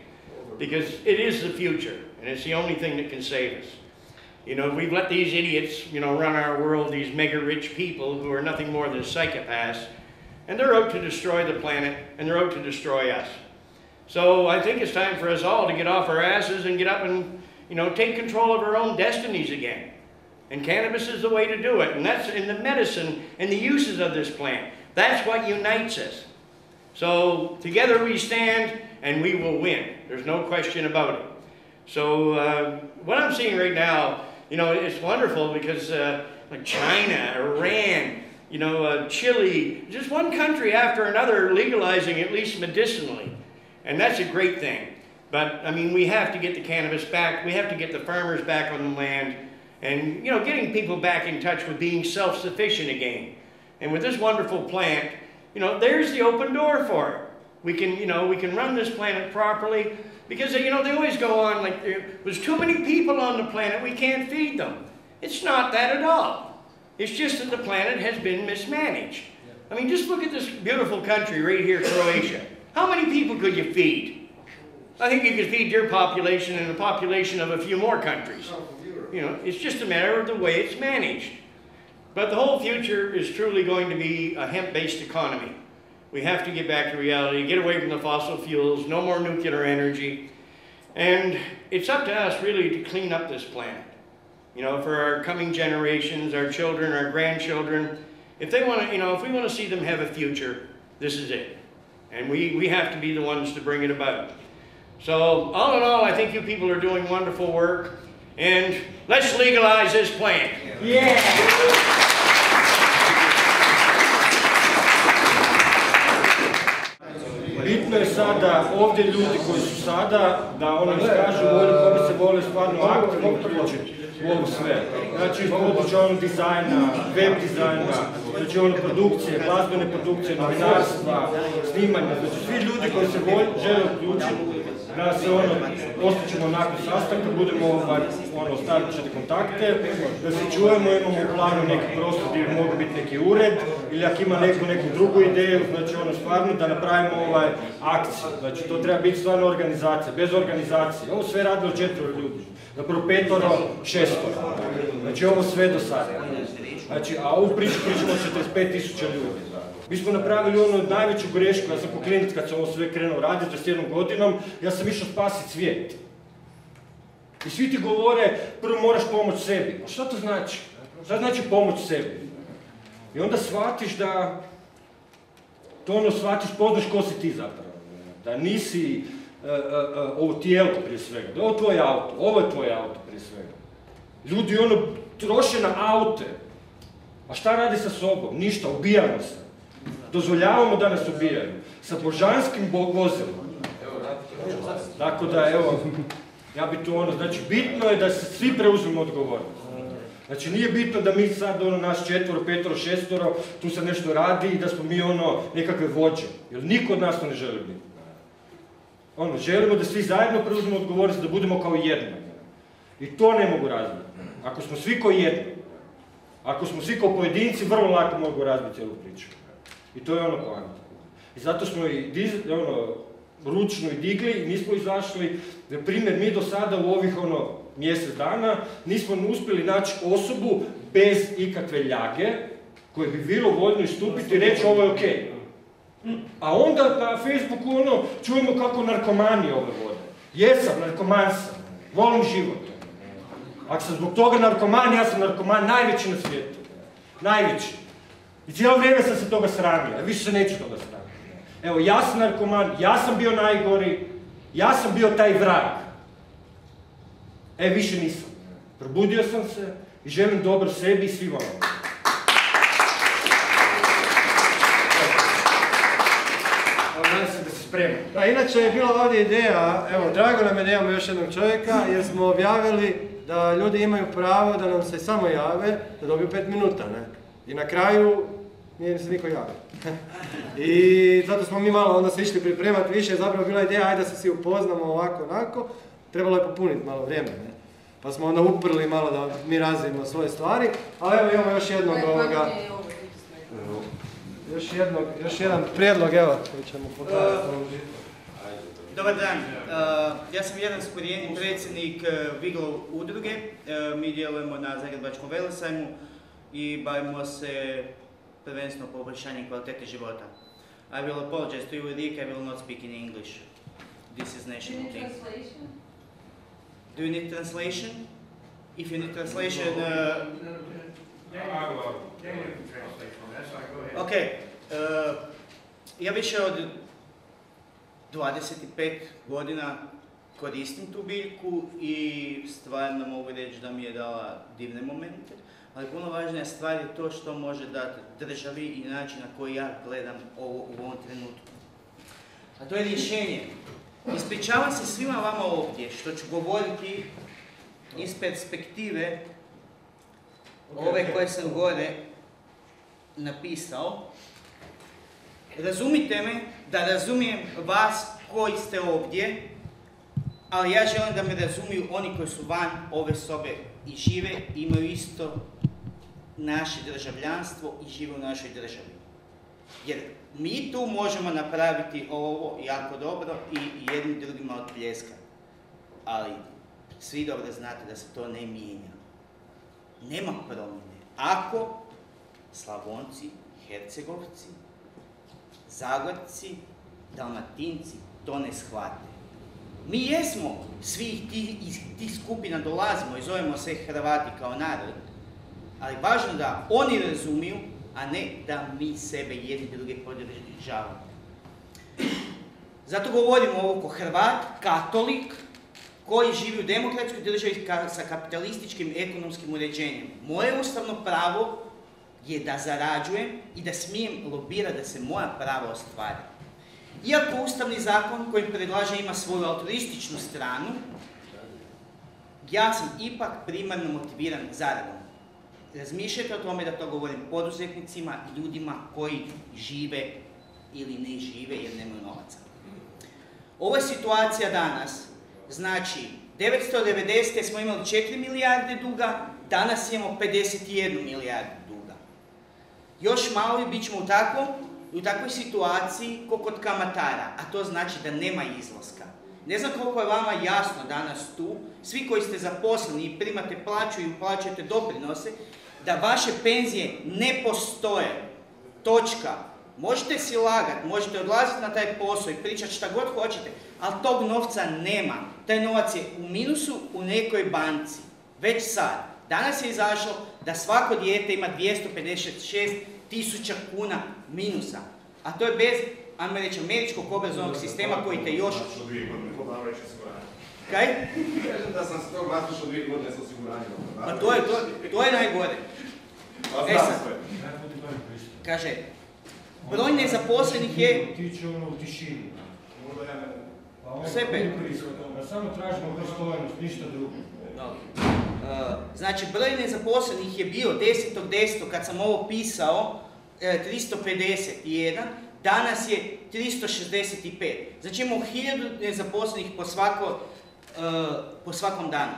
because it is the future, and it's the only thing that can save us. You know, we've let these idiots, you know, run our world, these mega-rich people who are nothing more than psychopaths, and they're out to destroy the planet, and they're out to destroy us. So I think it's time for us all to get off our asses and get up and, you know, take control of our own destinies again. And cannabis is the way to do it, and that's in the medicine and the uses of this plant. That's what unites us. So together we stand, and we will win. There's no question about it. So what I'm seeing right now, you know, it's wonderful because like China, Iran, you know, Chile, just one country after another legalizing, at least medicinally. And that's a great thing. But, I mean, we have to get the cannabis back. We have to get the farmers back on the land. And, you know, getting people back in touch with being self-sufficient again. And with this wonderful plant, you know, there's the open door for it. We can, you know, we can run this planet properly. Because, you know, they always go on like, there's too many people on the planet, we can't feed them. It's not that at all. It's just that the planet has been mismanaged. I mean, just look at this beautiful country right here, Croatia. How many people could you feed? I think you could feed your population and the population of a few more countries. You know, it's just a matter of the way it's managed. But the whole future is truly going to be a hemp-based economy. We have to get back to reality, get away from the fossil fuels, no more nuclear energy. And it's up to us really to clean up this planet. You know, for our coming generations, our children, our grandchildren. If they want to, you know, if we want to see them have a future, this is it. And we have to be the ones to bring it about. So, all in all, I think you people are doing wonderful work. And let's legalize this plant. Yeah! Bitno je sada, ovdje ljudi koji su sada, da ono iskažu koji bi se volili stvarno aktivno uključiti u ovu sve. Znači iz područja ono dizajna, web dizajna, znači ono produkcije, glazbene produkcije, novinarstva, snimanja, znači svi ljudi koji se žele uključiti, da se ono, ostaćemo nakon sastanka, budemo staviti kontakte, da se čujemo, imamo u planu neki prostor gdje mogu biti neki ured, ili ako ima neku drugu ideju, znači ono stvarno da napravimo akciju, znači to treba biti stvarno organizacija, bez organizacije, ovo sve radilo 4 ljudi, zapravo 5, 6, znači ovo sve do sada, znači, a ovu pričamo o 45.000 ljudi. Mi smo napravili ono najveću grešku, ja sam po klinici kad sam ovo sve krenuo raditi s 1 godinom, ja sam išao spasiti svijet. I svi ti govore, prvo moraš pomoći sebi. A šta to znači? Šta znači pomoći sebi? I onda shvatiš da, poznaš ko si ti zapravo. Da nisi ovo tijelo prije svega, da je ovo tvoj auto, ovo je tvoj auto prije svega. Ljudi ono troše na aute. A šta radi sa sobom? Ništa, ubijamo se. Dozvoljavamo da nas ubijaju. Sa božanskim vozilima. Tako da, evo, ja bi tu znači bitno je da se svi preuzmemo odgovornost. Znači nije bitno da mi sad nas 4, 5, 6 tu se nešto radi i da smo mi nekakve vođe, jer niko od nas to ne želi biti. Želimo da svi zajedno preuzmemo odgovornost, da budemo kao jedno. I to ne mogu razbiti. Ako smo svi kao jedno, ako smo svi kao pojedinci, vrlo lako mogu razbiti cijelu priču. I to je poanta. I zato smo i ručno i digli i nismo izašli. Na primjer, mi do sada u ovih mjesec dana nismo uspjeli naći osobu bez ikakve ljage koje bi bilo voljno istupiti i reći ovo je okej. A onda na Facebooku čujemo kako narkomani ove vode. Jesam, narkoman sam. Volim život. Ako sam zbog toga narkoman, ja sam narkoman najveći na svijetu. Najveći. I cijelo vrijeme sam se toga sramio, a više se neću toga sramiti. Evo, ja sam narkoman, ja sam bio najgori, ja sam bio taj vrag. Više nisam. Probudio sam se i želim dobro sebi i svima vam. Nadam se da se spremam. Inače je bila ovdje ideja, evo, drago nam je da imamo još jednog čovjeka, jer smo objavili da ljudi imaju pravo da nam se samo jave, da dobiju 5 minuta, ne? I na kraju nije se niko javio. I zato smo mi malo onda se išli pripremati više, je zapravo bila ideja, ajde da se svi upoznamo ovako, onako, trebalo je popuniti malo vrijeme, ne? Pa smo onda uprli malo da mi razvijemo svoje stvari, ali evo imamo još jednog još jedan prijedlog, evo, koji ćemo pokazati. Dobar dan, ja sam jedan skorijeni predsjednik Viglo udruge, mi djelujemo na Zagrebačkom Velesajmu i bavimo se prvenstveno poboljšanjem kvalitete života. I will apologize to you, Rick, I will not speak in English. This is national thing. Do you need translation? If you need translation... Ok, ja više od 25 godina koristim tu biljku i stvarno mogu reći da mi je dala divne momente, ali puno važnija stvar je to što može dati državi i način na koji ja gledam ovo u ovom trenutku. A to je rješenje. Ispričavam se svima vama ovdje što ću govoriti iz perspektive ove koje sam gore napisao. Razumite me da razumijem vas koji ste ovdje, ali ja želim da me razumiju oni koji su van ove sobe i žive, imaju isto naše državljanstvo i žive u našoj državi. Jer mi tu možemo napraviti ovo jako dobro i jednim drugima odpljeskati. Ali svi dobro znate da se to ne mijenja. Nema promjene. Ako Slavonci, Hercegovci, Zagorci, Dalmatinci to ne shvate. Mi jesmo, svi iz tih skupina dolazimo i zovemo se Hrvati kao narod, ali važno da oni razumiju, a ne da mi sebe jedni druge podržavamo. Zato govorimo ovo ko Hrvat, katolik, koji živi u demokratskoj državi sa kapitalističkim ekonomskim uređenjem. Moje ustavno pravo je da zarađujem i da smijem lobirati da se moja prava ostvare. Iako ustavni zakon koji predlaže ima svoju altruističnu stranu, ja sam ipak primarno motiviran zaradom. Razmišljajte o tome da to govorim poduzetnicima i ljudima koji žive ili ne žive jer nemaju novaca. Ova situacija danas, znači 1990. smo imali 4 milijarde duga, danas imamo 51 milijardu duga. Još malo i bit ćemo u takvoj situaciji kao kod kamatara, a to znači da nema izlaska. Ne znam koliko je vama jasno danas tu, svi koji ste zaposleni i primate plaću i uplaćujete doprinose, da vaše penzije ne postoje. Točka. Možete si lagati, možete odlaziti na taj posao i pričati šta god hoćete, ali tog novca nema. Taj novac je u minusu u nekoj banci. Već sad. Danas je izašlo da svako dijete ima 256.000 kuna minusa. A to je bez, ajmo reći, američkog obrazovnog sistema koji te još... Kaj? Kažem da sam se tog naslušao 2 godine sa osiguranjem. Pa to je najgore. E sad, kaže, broj nezaposlenih je... Tiče u tišini. Sve pet. Samo tražimo pristojnost, ništa drugo. Znači, broj nezaposlenih je bio 10.10. kad sam ovo pisao 351, danas je 365. Znači imamo 1000 nezaposlenih po svakom danu.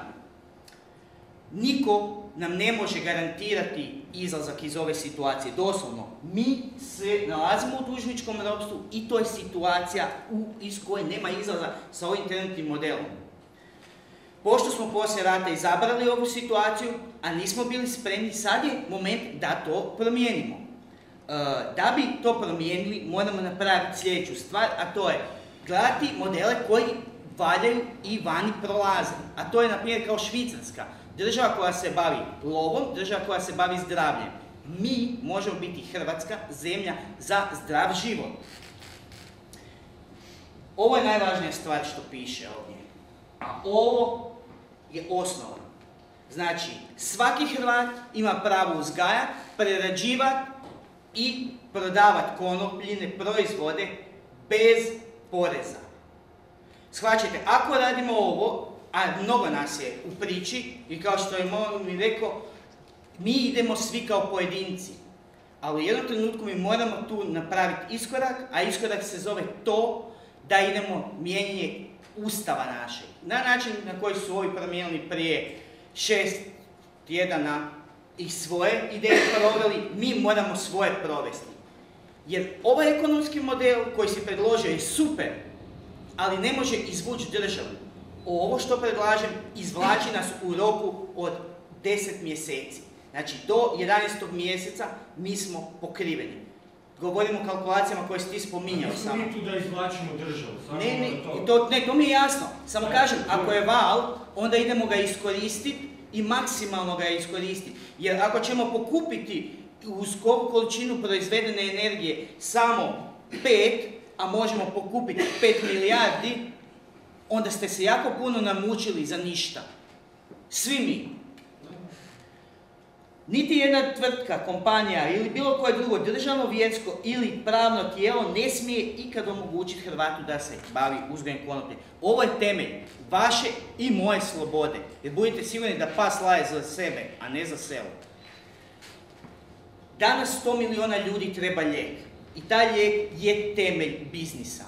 Niko nam ne može garantirati izlazak iz ove situacije. Doslovno, mi se nalazimo u dužničkom ropstvu i to je situacija iz koje nema izlaza sa ovim trenutnim modelom. Pošto smo poslije rata izabrali ovu situaciju, a nismo bili spremni, sad je moment da to promijenimo. Da bi to promijenili, moramo napraviti sljedeću stvar, a to je gledati modele koji valjaju i vani prolaze. A to je, na primjer, kao Švicarska. Država koja se bavi lovom, država koja se bavi zdravljem. Mi možemo biti Hrvatska, zemlja za zdrav život. Ovo je najvažnija stvar što piše ovdje. A ovo je osnova. Znači, svaki Hrvat ima pravo uzgajati, prerađivati i prodavati konopljine proizvode bez poreza. Shvaćate, ako radimo ovo, a mnogo nas je u priči, i kao što je mi rekao, mi idemo svi kao pojedinci, ali u jednom trenutku mi moramo tu napraviti iskorak, a iskorak se zove to da idemo mijenjanje Ustava našeg. Na način na koji su ovi promijenili prije 6 tjedana i svoje ideje proveli, mi moramo svoje provesti. Jer ovaj ekonomski model koji se predložio je super, ali ne može izvući državu. Ovo što predlažem izvlači nas u roku od 10 mjeseci. Znači, do 11. mjeseca mi smo pokriveni. Govorimo o kalkulacijama koje si ti spominjao samo. Mi tu da izvlačimo državu. To mi je jasno. Samo kažem, ako je val, onda idemo ga iskoristiti i maksimalno ga iskoristiti. Jer ako ćemo pokupiti uz količinu proizvedene energije samo 5, a možemo pokupiti 5 milijardi, onda ste se jako puno namučili za ništa. Svi mi. Niti jedna tvrtka, kompanija ili bilo koje drugo državno, vjersko ili pravno tijelo ne smije ikad omogućiti Hrvatu da se bavi uzgojem konoplje. Ovo je temelj vaše i moje slobode. Jer budite sigurni da pas laje za sebe, a ne za selo. Danas 100 milijuna ljudi treba lijek. I taj lijek je temelj biznisa.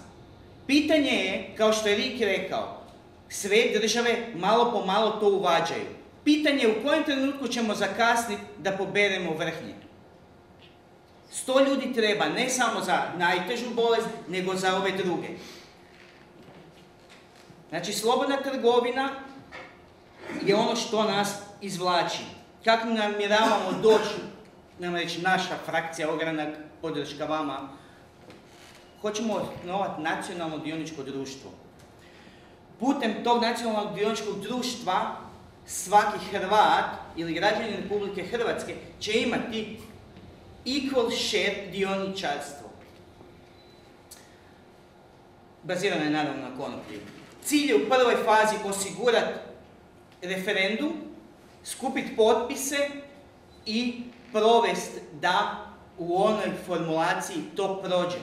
Pitanje je, kao što je Rik rekao, sve države malo po malo to uvađaju. Pitanje je u kojem trenutku ćemo zakasniti da poberemo vrhnje. 100 ljudi treba ne samo za najtežu bolest, nego za ove druge. Znači, slobodna trgovina je ono što nas izvlači. Kako namjeravamo doći, nema reći naša frakcija, ogranak, podrška vama, hoćemo osnovati nacionalno dioničko društvo. Putem tog nacionalnog dioničkog društva svaki Hrvat ili građanin Republike Hrvatske će imati equal share dioničarstvo. Bazirano je naravno na konoplji. Cilj je u prvoj fazi osigurati referendum, skupiti potpise i provesti da u onoj formulaciji to prođe.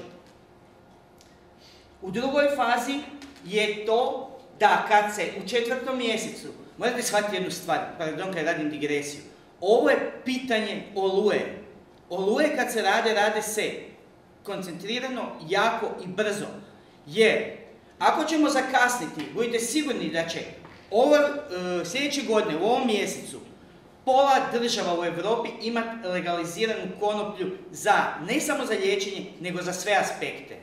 U drugoj fazi je to da kad se u 4. mjesecu, morate shvatiti jednu stvar, pardon kad radim digresiju, ovo je pitanje oluje. Oluje kad se rade se koncentrirano, jako i brzo. Jer ako ćemo zakasniti, budite sigurni da će sljedeće godine, u ovom mjesecu, pola država u Europi imati legaliziranu konoplju ne samo za liječenje, nego za sve aspekte.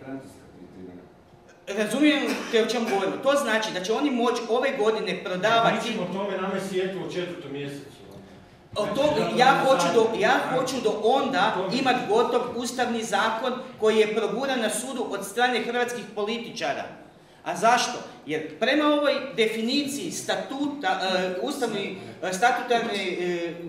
Razumijete o čemu govorimo? To znači da će oni moći ove godine prodavati... Mi ćemo o tome nama sjetlo u 4. mjesecu. Ja hoću do onda imati gotov ustavni zakon koji je proguran na sudu od strane hrvatskih političara. A zašto? Jer prema ovoj definiciji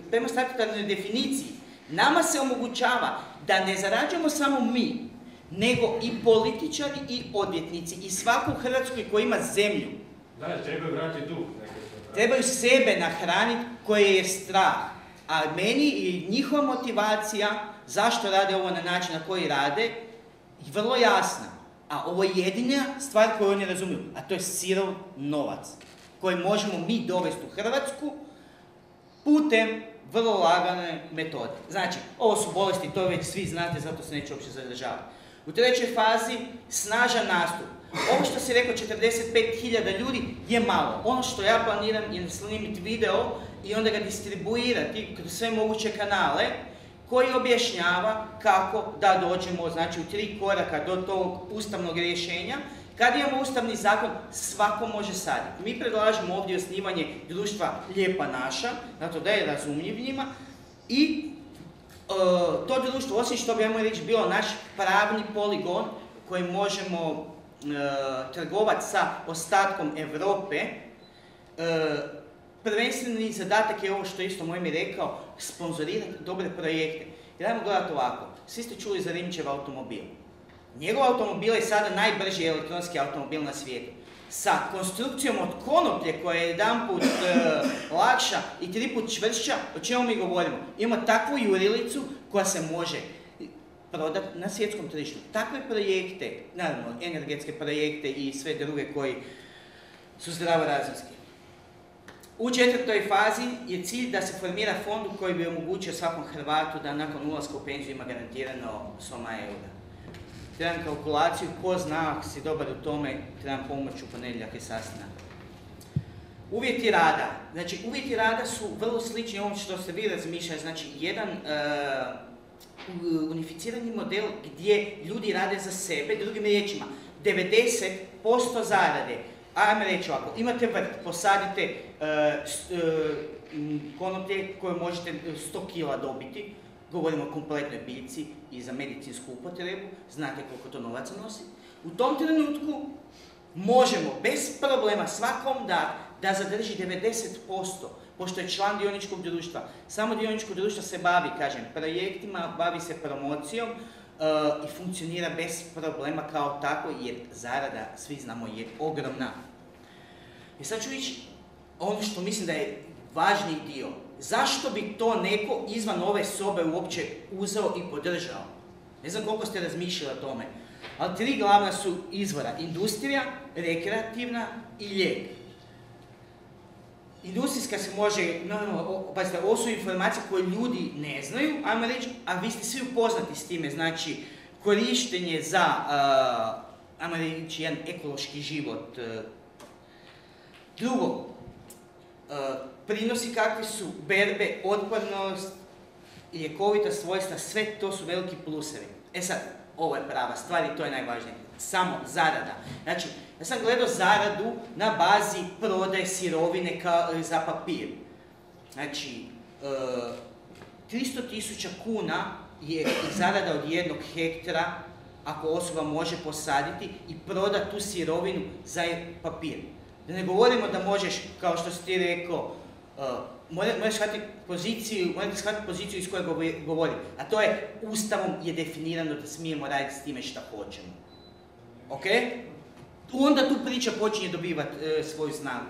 prema statutarnoj definiciji, nama se omogućava da ne zarađujemo samo mi, nego i političari i odvjetnici i svaku Hrvatskoj koji ima zemlju. Da, trebaju vratiti dug. Trebaju sebe nahraniti koje je strah. A meni i njihova motivacija zašto rade ovo na način na koji rade je vrlo jasna. A ovo je jedina stvar koju oni razumiju, a to je sirov novac koji možemo mi dovesti u Hrvatsku putem vrlo lagane metode. Znači, ovo su bolesti, to već svi znate, zato se neće uopće zadržavati. U trećoj fazi, snažan nastup. Ovo što si rekao, 45.000 ljudi je malo. Ono što ja planiram je snimiti video i onda ga distribuirati kroz sve moguće kanale koji objašnjava kako da dođemo, znači, u 3 koraka do tog ustavnog rješenja. Kad imamo ustavni zakon, svako može saditi. Mi predlažemo ovdje osnivanje društva Lijepa naša, zato da je razumljiv njima, i to društvo, osim što bi, ajmo reći, bilo naš pravni poligon koji možemo trgovati sa ostatkom Europe, prvenstveni zadatak je ovo što isto moj mi rekao, sponzorirati dobre projekte. Jer ajmo gledati ovako, svi ste čuli za Rimčev automobil. Njegov automobil je sada najbrži elektronski automobil na svijetu. Sa konstrukcijom od konoplje koja je jedanput lakša i 3 put čvršća, o čemu mi govorimo? Ima takvu jurilicu koja se može prodati na svjetskom tržištu. Takve projekte, naravno energetske projekte i sve druge koji su zdravorazumski. U 4. fazi je cilj da se formira fond koji bi omogućio svakom Hrvatu da nakon ulaska u penziju ima garantirano soma eura. Trebam kalkulaciju, ko zna, ako si dobar u tome, trebam pomoć u ponedjeljak i sastanak. Uvjeti rada. Znači, uvjeti rada su vrlo slični ovom što ste vi razmišljali. Znači, jedan unificirani model gdje ljudi rade za sebe, drugim riječima, 90% zarade. Ajme reći ovako, imate vrt, posadite konoplje koje možete 100 kila dobiti, govorimo o kompletnoj biljci i za medicinsku upotrebu, znate koliko to novaca nosi. U tom trenutku možemo bez problema svakom da zadrži 90%, pošto je član dioničkog društva. Samo dioničko društvo se bavi, kažem, projektima, bavi se promocijom i funkcionira bez problema kao tako, jer zarada, svi znamo, je ogromna. I sad ću ići ono što mislim da je važniji dio. Zašto bi to neko izvan ove sobe uopće uzeo i podržao? Ne znam koliko ste razmišljali o tome, ali 3 glavna su izvora: industrija, rekreativna i lijek. Industrijska se može, pazite, ovo su informacije koje ljudi ne znaju, ajmo reći, a vi ste svi upoznati s time, znači korištenje za, ajmo reći, jedan ekološki život. Drugo, prinosi kakvi su, berbe, otpornost, ljekovita svojstva, sve to su veliki plusevi. E sad, ovo je prava stvar i to je najvažnije. Samo zarada. Znači, ja sam gledao zaradu na bazi prodaje sirovine za papir. Znači, 300.000 kuna je zarada od 1 hektara ako osoba može posaditi i prodati tu sirovinu za papir. Da ne govorimo da možeš, kao što si ti rekao, moraš shvatiti poziciju iz koje govorim, a to je Ustavom je definirano da smijemo raditi s time šta hoćemo. Ok? Onda tu priča počinje dobivati svoju snagu.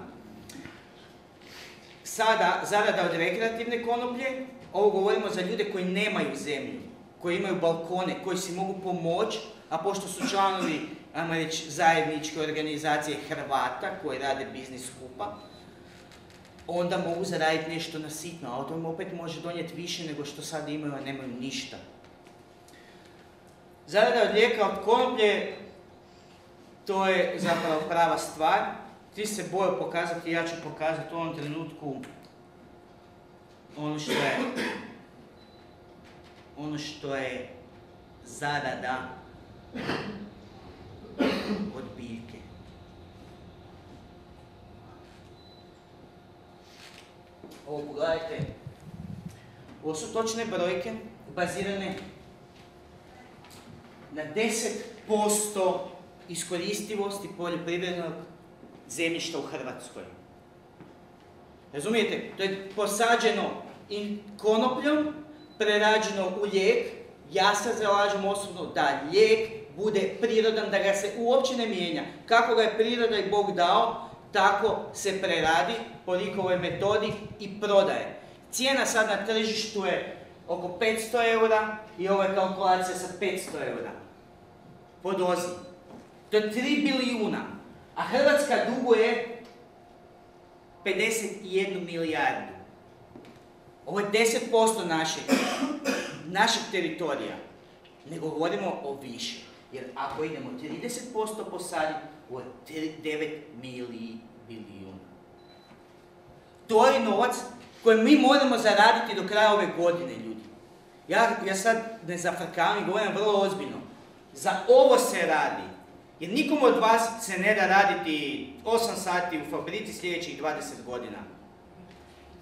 Sada, zarada od rekreativne konoplje, ovo govorimo za ljude koji nemaju zemlju, koji imaju balkone, koji si mogu pomoći, a pošto su članovi, ajmo reći, zajedničke organizacije Hrvata koji rade biznis skupa, onda mogu zaraditi nešto na sitno, a to im opet može donijeti više nego što sad imaju, a nemaju ništa. Zarada od lijeka od konoplje, to je zapravo prava stvar. Ti se boju pokazati, ja ću pokazati u ovom trenutku ono što je zarada od biljke. Ovo pogledajte, ovo su točne brojke bazirane na 10% iskoristivosti poljoprivrednog zemljišta u Hrvatskoj. Razumijete? To je posađeno konopljom, prerađeno u lijek. Ja se zalažem osobno da lijek bude prirodan, da ga se uopće ne mijenja. Kako ga je priroda i Bog dao, tako se preradi po njihovoj metodi i prodaje. Cijena sad na tržištu je oko 500 eura i ovo je kalkulacija sa 500 eura po dozi. To je 3 bilijuna, a Hrvatska duguje 51 milijardu. Ovo je 10% našeg teritorija. Ne govorimo o više. Jer ako idemo 30% posaditi, ovo je 9 milijuna. To je novac koji mi moramo zaraditi do kraja ove godine, ljudi. Ja sad ne zafrkavam i govorim vrlo ozbiljno. Za ovo se radi. Jer nikom od vas se ne da raditi 8 sati u fabrici sljedećih 20 godina.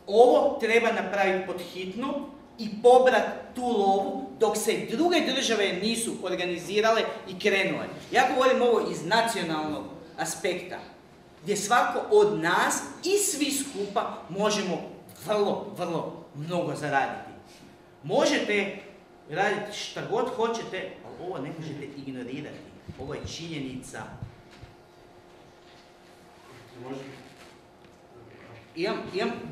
Ovo treba napraviti pod hitno i pobrat tu lovu dok se druge države nisu organizirale i krenule. Ja govorim ovo iz nacionalnog aspekta, gdje svako od nas i svi skupa možemo vrlo mnogo zaraditi. Možete raditi šta god hoćete, ali ovo ne možete ignorirati. Ovo je činjenica.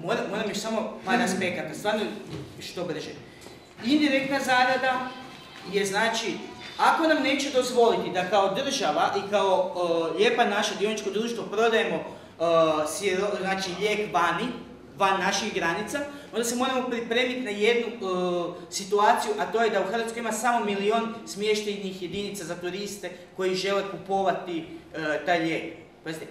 Moram još samo par aspekata, stvarno što brže. Indirektna zarada je znači, ako nam neće dozvoliti da kao država i kao lijepa naše dioničko društvo prodajemo znači lijek van naših granica, onda se moramo pripremiti na jednu situaciju, a to je da u Hrvatskoj ima samo 1 milijun smještajnih jedinica za turiste koji žele kupovati taj lijek. Pazite,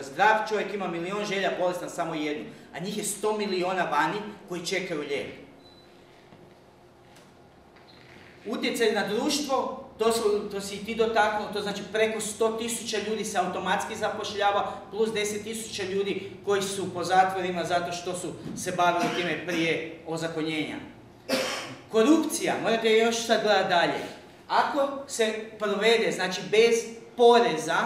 zdrav čovjek ima 1 milijun želja, bolestan samo jednu, a njih je 100 milijuna vani koji čekaju lijek. Utjecaj na društvo, to si i ti dotaknuo, to znači preko 100.000 ljudi se automatski zapošljava, plus 10.000 ljudi koji su po zatvorima zato što su se bavili time prije ozakonjenja. Korupcija, morate još sad gledati dalje. Ako se provede, znači bez poreza,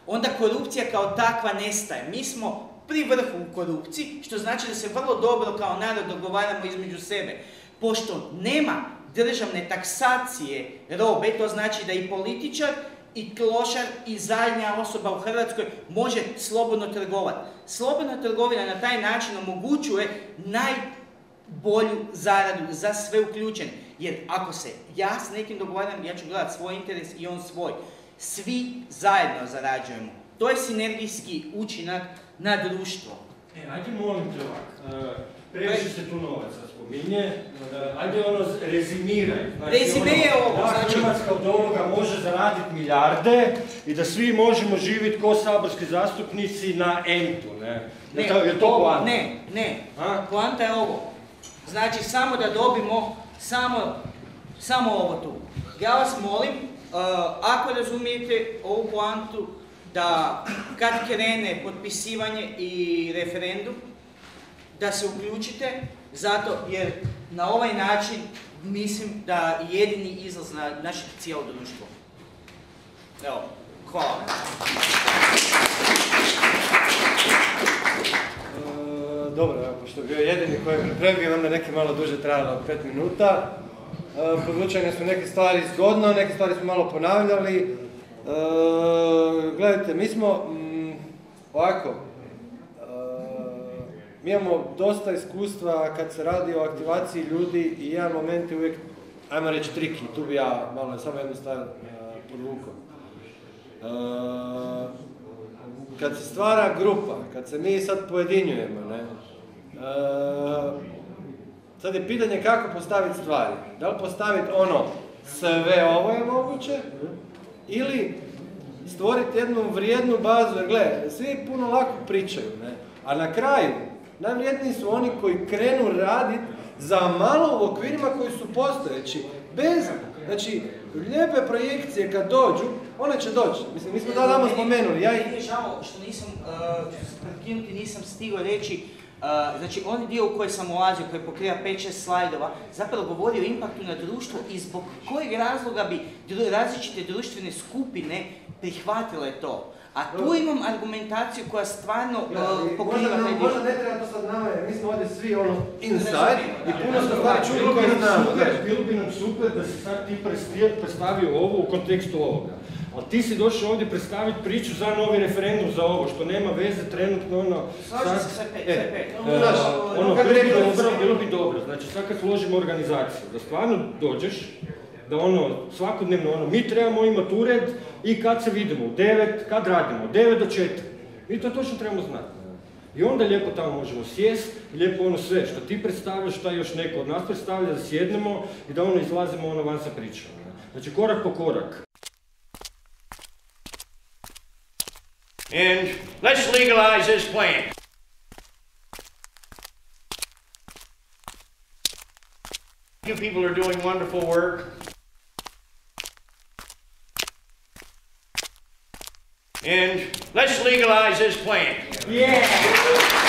onda korupcija kao takva nestaje. Mi smo pri vrhu u korupciji, što znači da se vrlo dobro kao narod dogovaramo između sebe. Pošto nema državne taksacije robe, to znači da i političar, i klošar, i zadnja osoba u Hrvatskoj može slobodno trgovati. Slobodna trgovina na taj način omogućuje najbolju zaradu za sve uključene. Jer ako se ja s nekim dogovaram, ja ću gledati svoj interes i on svoj. Svi zajedno zarađujemo. To je sinergijski učinak na društvo. Ajde molim te ovak, previše se tu novaca spominje, ajde rezimiraj. Rezime je ovo, znači Hrvatska od ovoga može zaraditi milijarde i da svi možemo živjeti ko saborski zastupnici na entu, ne? Je to poanta? Ne. Poanta je ovo. Znači samo da dobimo samo ovo tu. Ja vas molim, ako razumijete ovu poantu, da kad krene potpisivanje i referendum, da se uključite, zato jer na ovaj način mislim da je jedini izlaz na naše cijelo društvo. Evo, hvala. Dobro, pošto je bio jedini koji je pripremio, onda neke malo duže trajalo, 5 minuta. Podvučene su neke stvari zgodno, neke stvari smo malo ponavljali. Gledajte, mi smo ovako, mi imamo dosta iskustva kad se radi o aktivaciji ljudi i jedan moment je uvijek, ajmo reći, triki, tu bi ja malo samo jednu stvar podvukao. Kad se stvara grupa, kad se mi sad pojedinjujemo, ne, sad je pitanje kako postaviti stvari. Da li postaviti ono, sve ovo je moguće, ili stvoriti jednu vrijednu bazu, jer gledaj, svi puno lako pričaju, ne? A na kraju, najvrijedniji su oni koji krenu raditi za malo u okvirima koji su postojeći, bez, znači, lijepe projekcije kad dođu, one će doći. Mislim, mi smo da damo spomenuli. Meni je žao što nisam stigao reći, znači onaj dio u koji sam ulazio, koji pokriva 5-6 slajdova, zapravo govori o impaktu na društvo i zbog kojeg razloga bi različite društvene skupine prihvatile to. A tu imam argumentaciju koja stvarno pokriva taj dio. Možda ne treba to sad nama, jer mi smo ovdje svi inside i puno smo stvari čuli koje znamo. Bilo bi nam super da si sad ti predstavio ovo u kontekstu ovoga. Ali ti si došao ovdje predstaviti priču za novi referendum za ovo, što nema veze trenutno ono... Slažem se sve pet. Bilo bi dobro. Znači sad kad složimo organizaciju, da stvarno dođeš, da ono, svakodnevno ono, mi trebamo imati ured i kad se vidimo, u 9, kad radimo, 9 do 4. Mi to točno trebamo znati. I onda lijepo tamo možemo sjest i lijepo ono sve što ti predstavljaš, šta još neko od nas predstavlja, da sjednemo i da ono izlazimo ono van sa pričom. Znači korak po korak. And let's legalize this plant. You people are doing wonderful work. And let's legalize this plant. Yeah!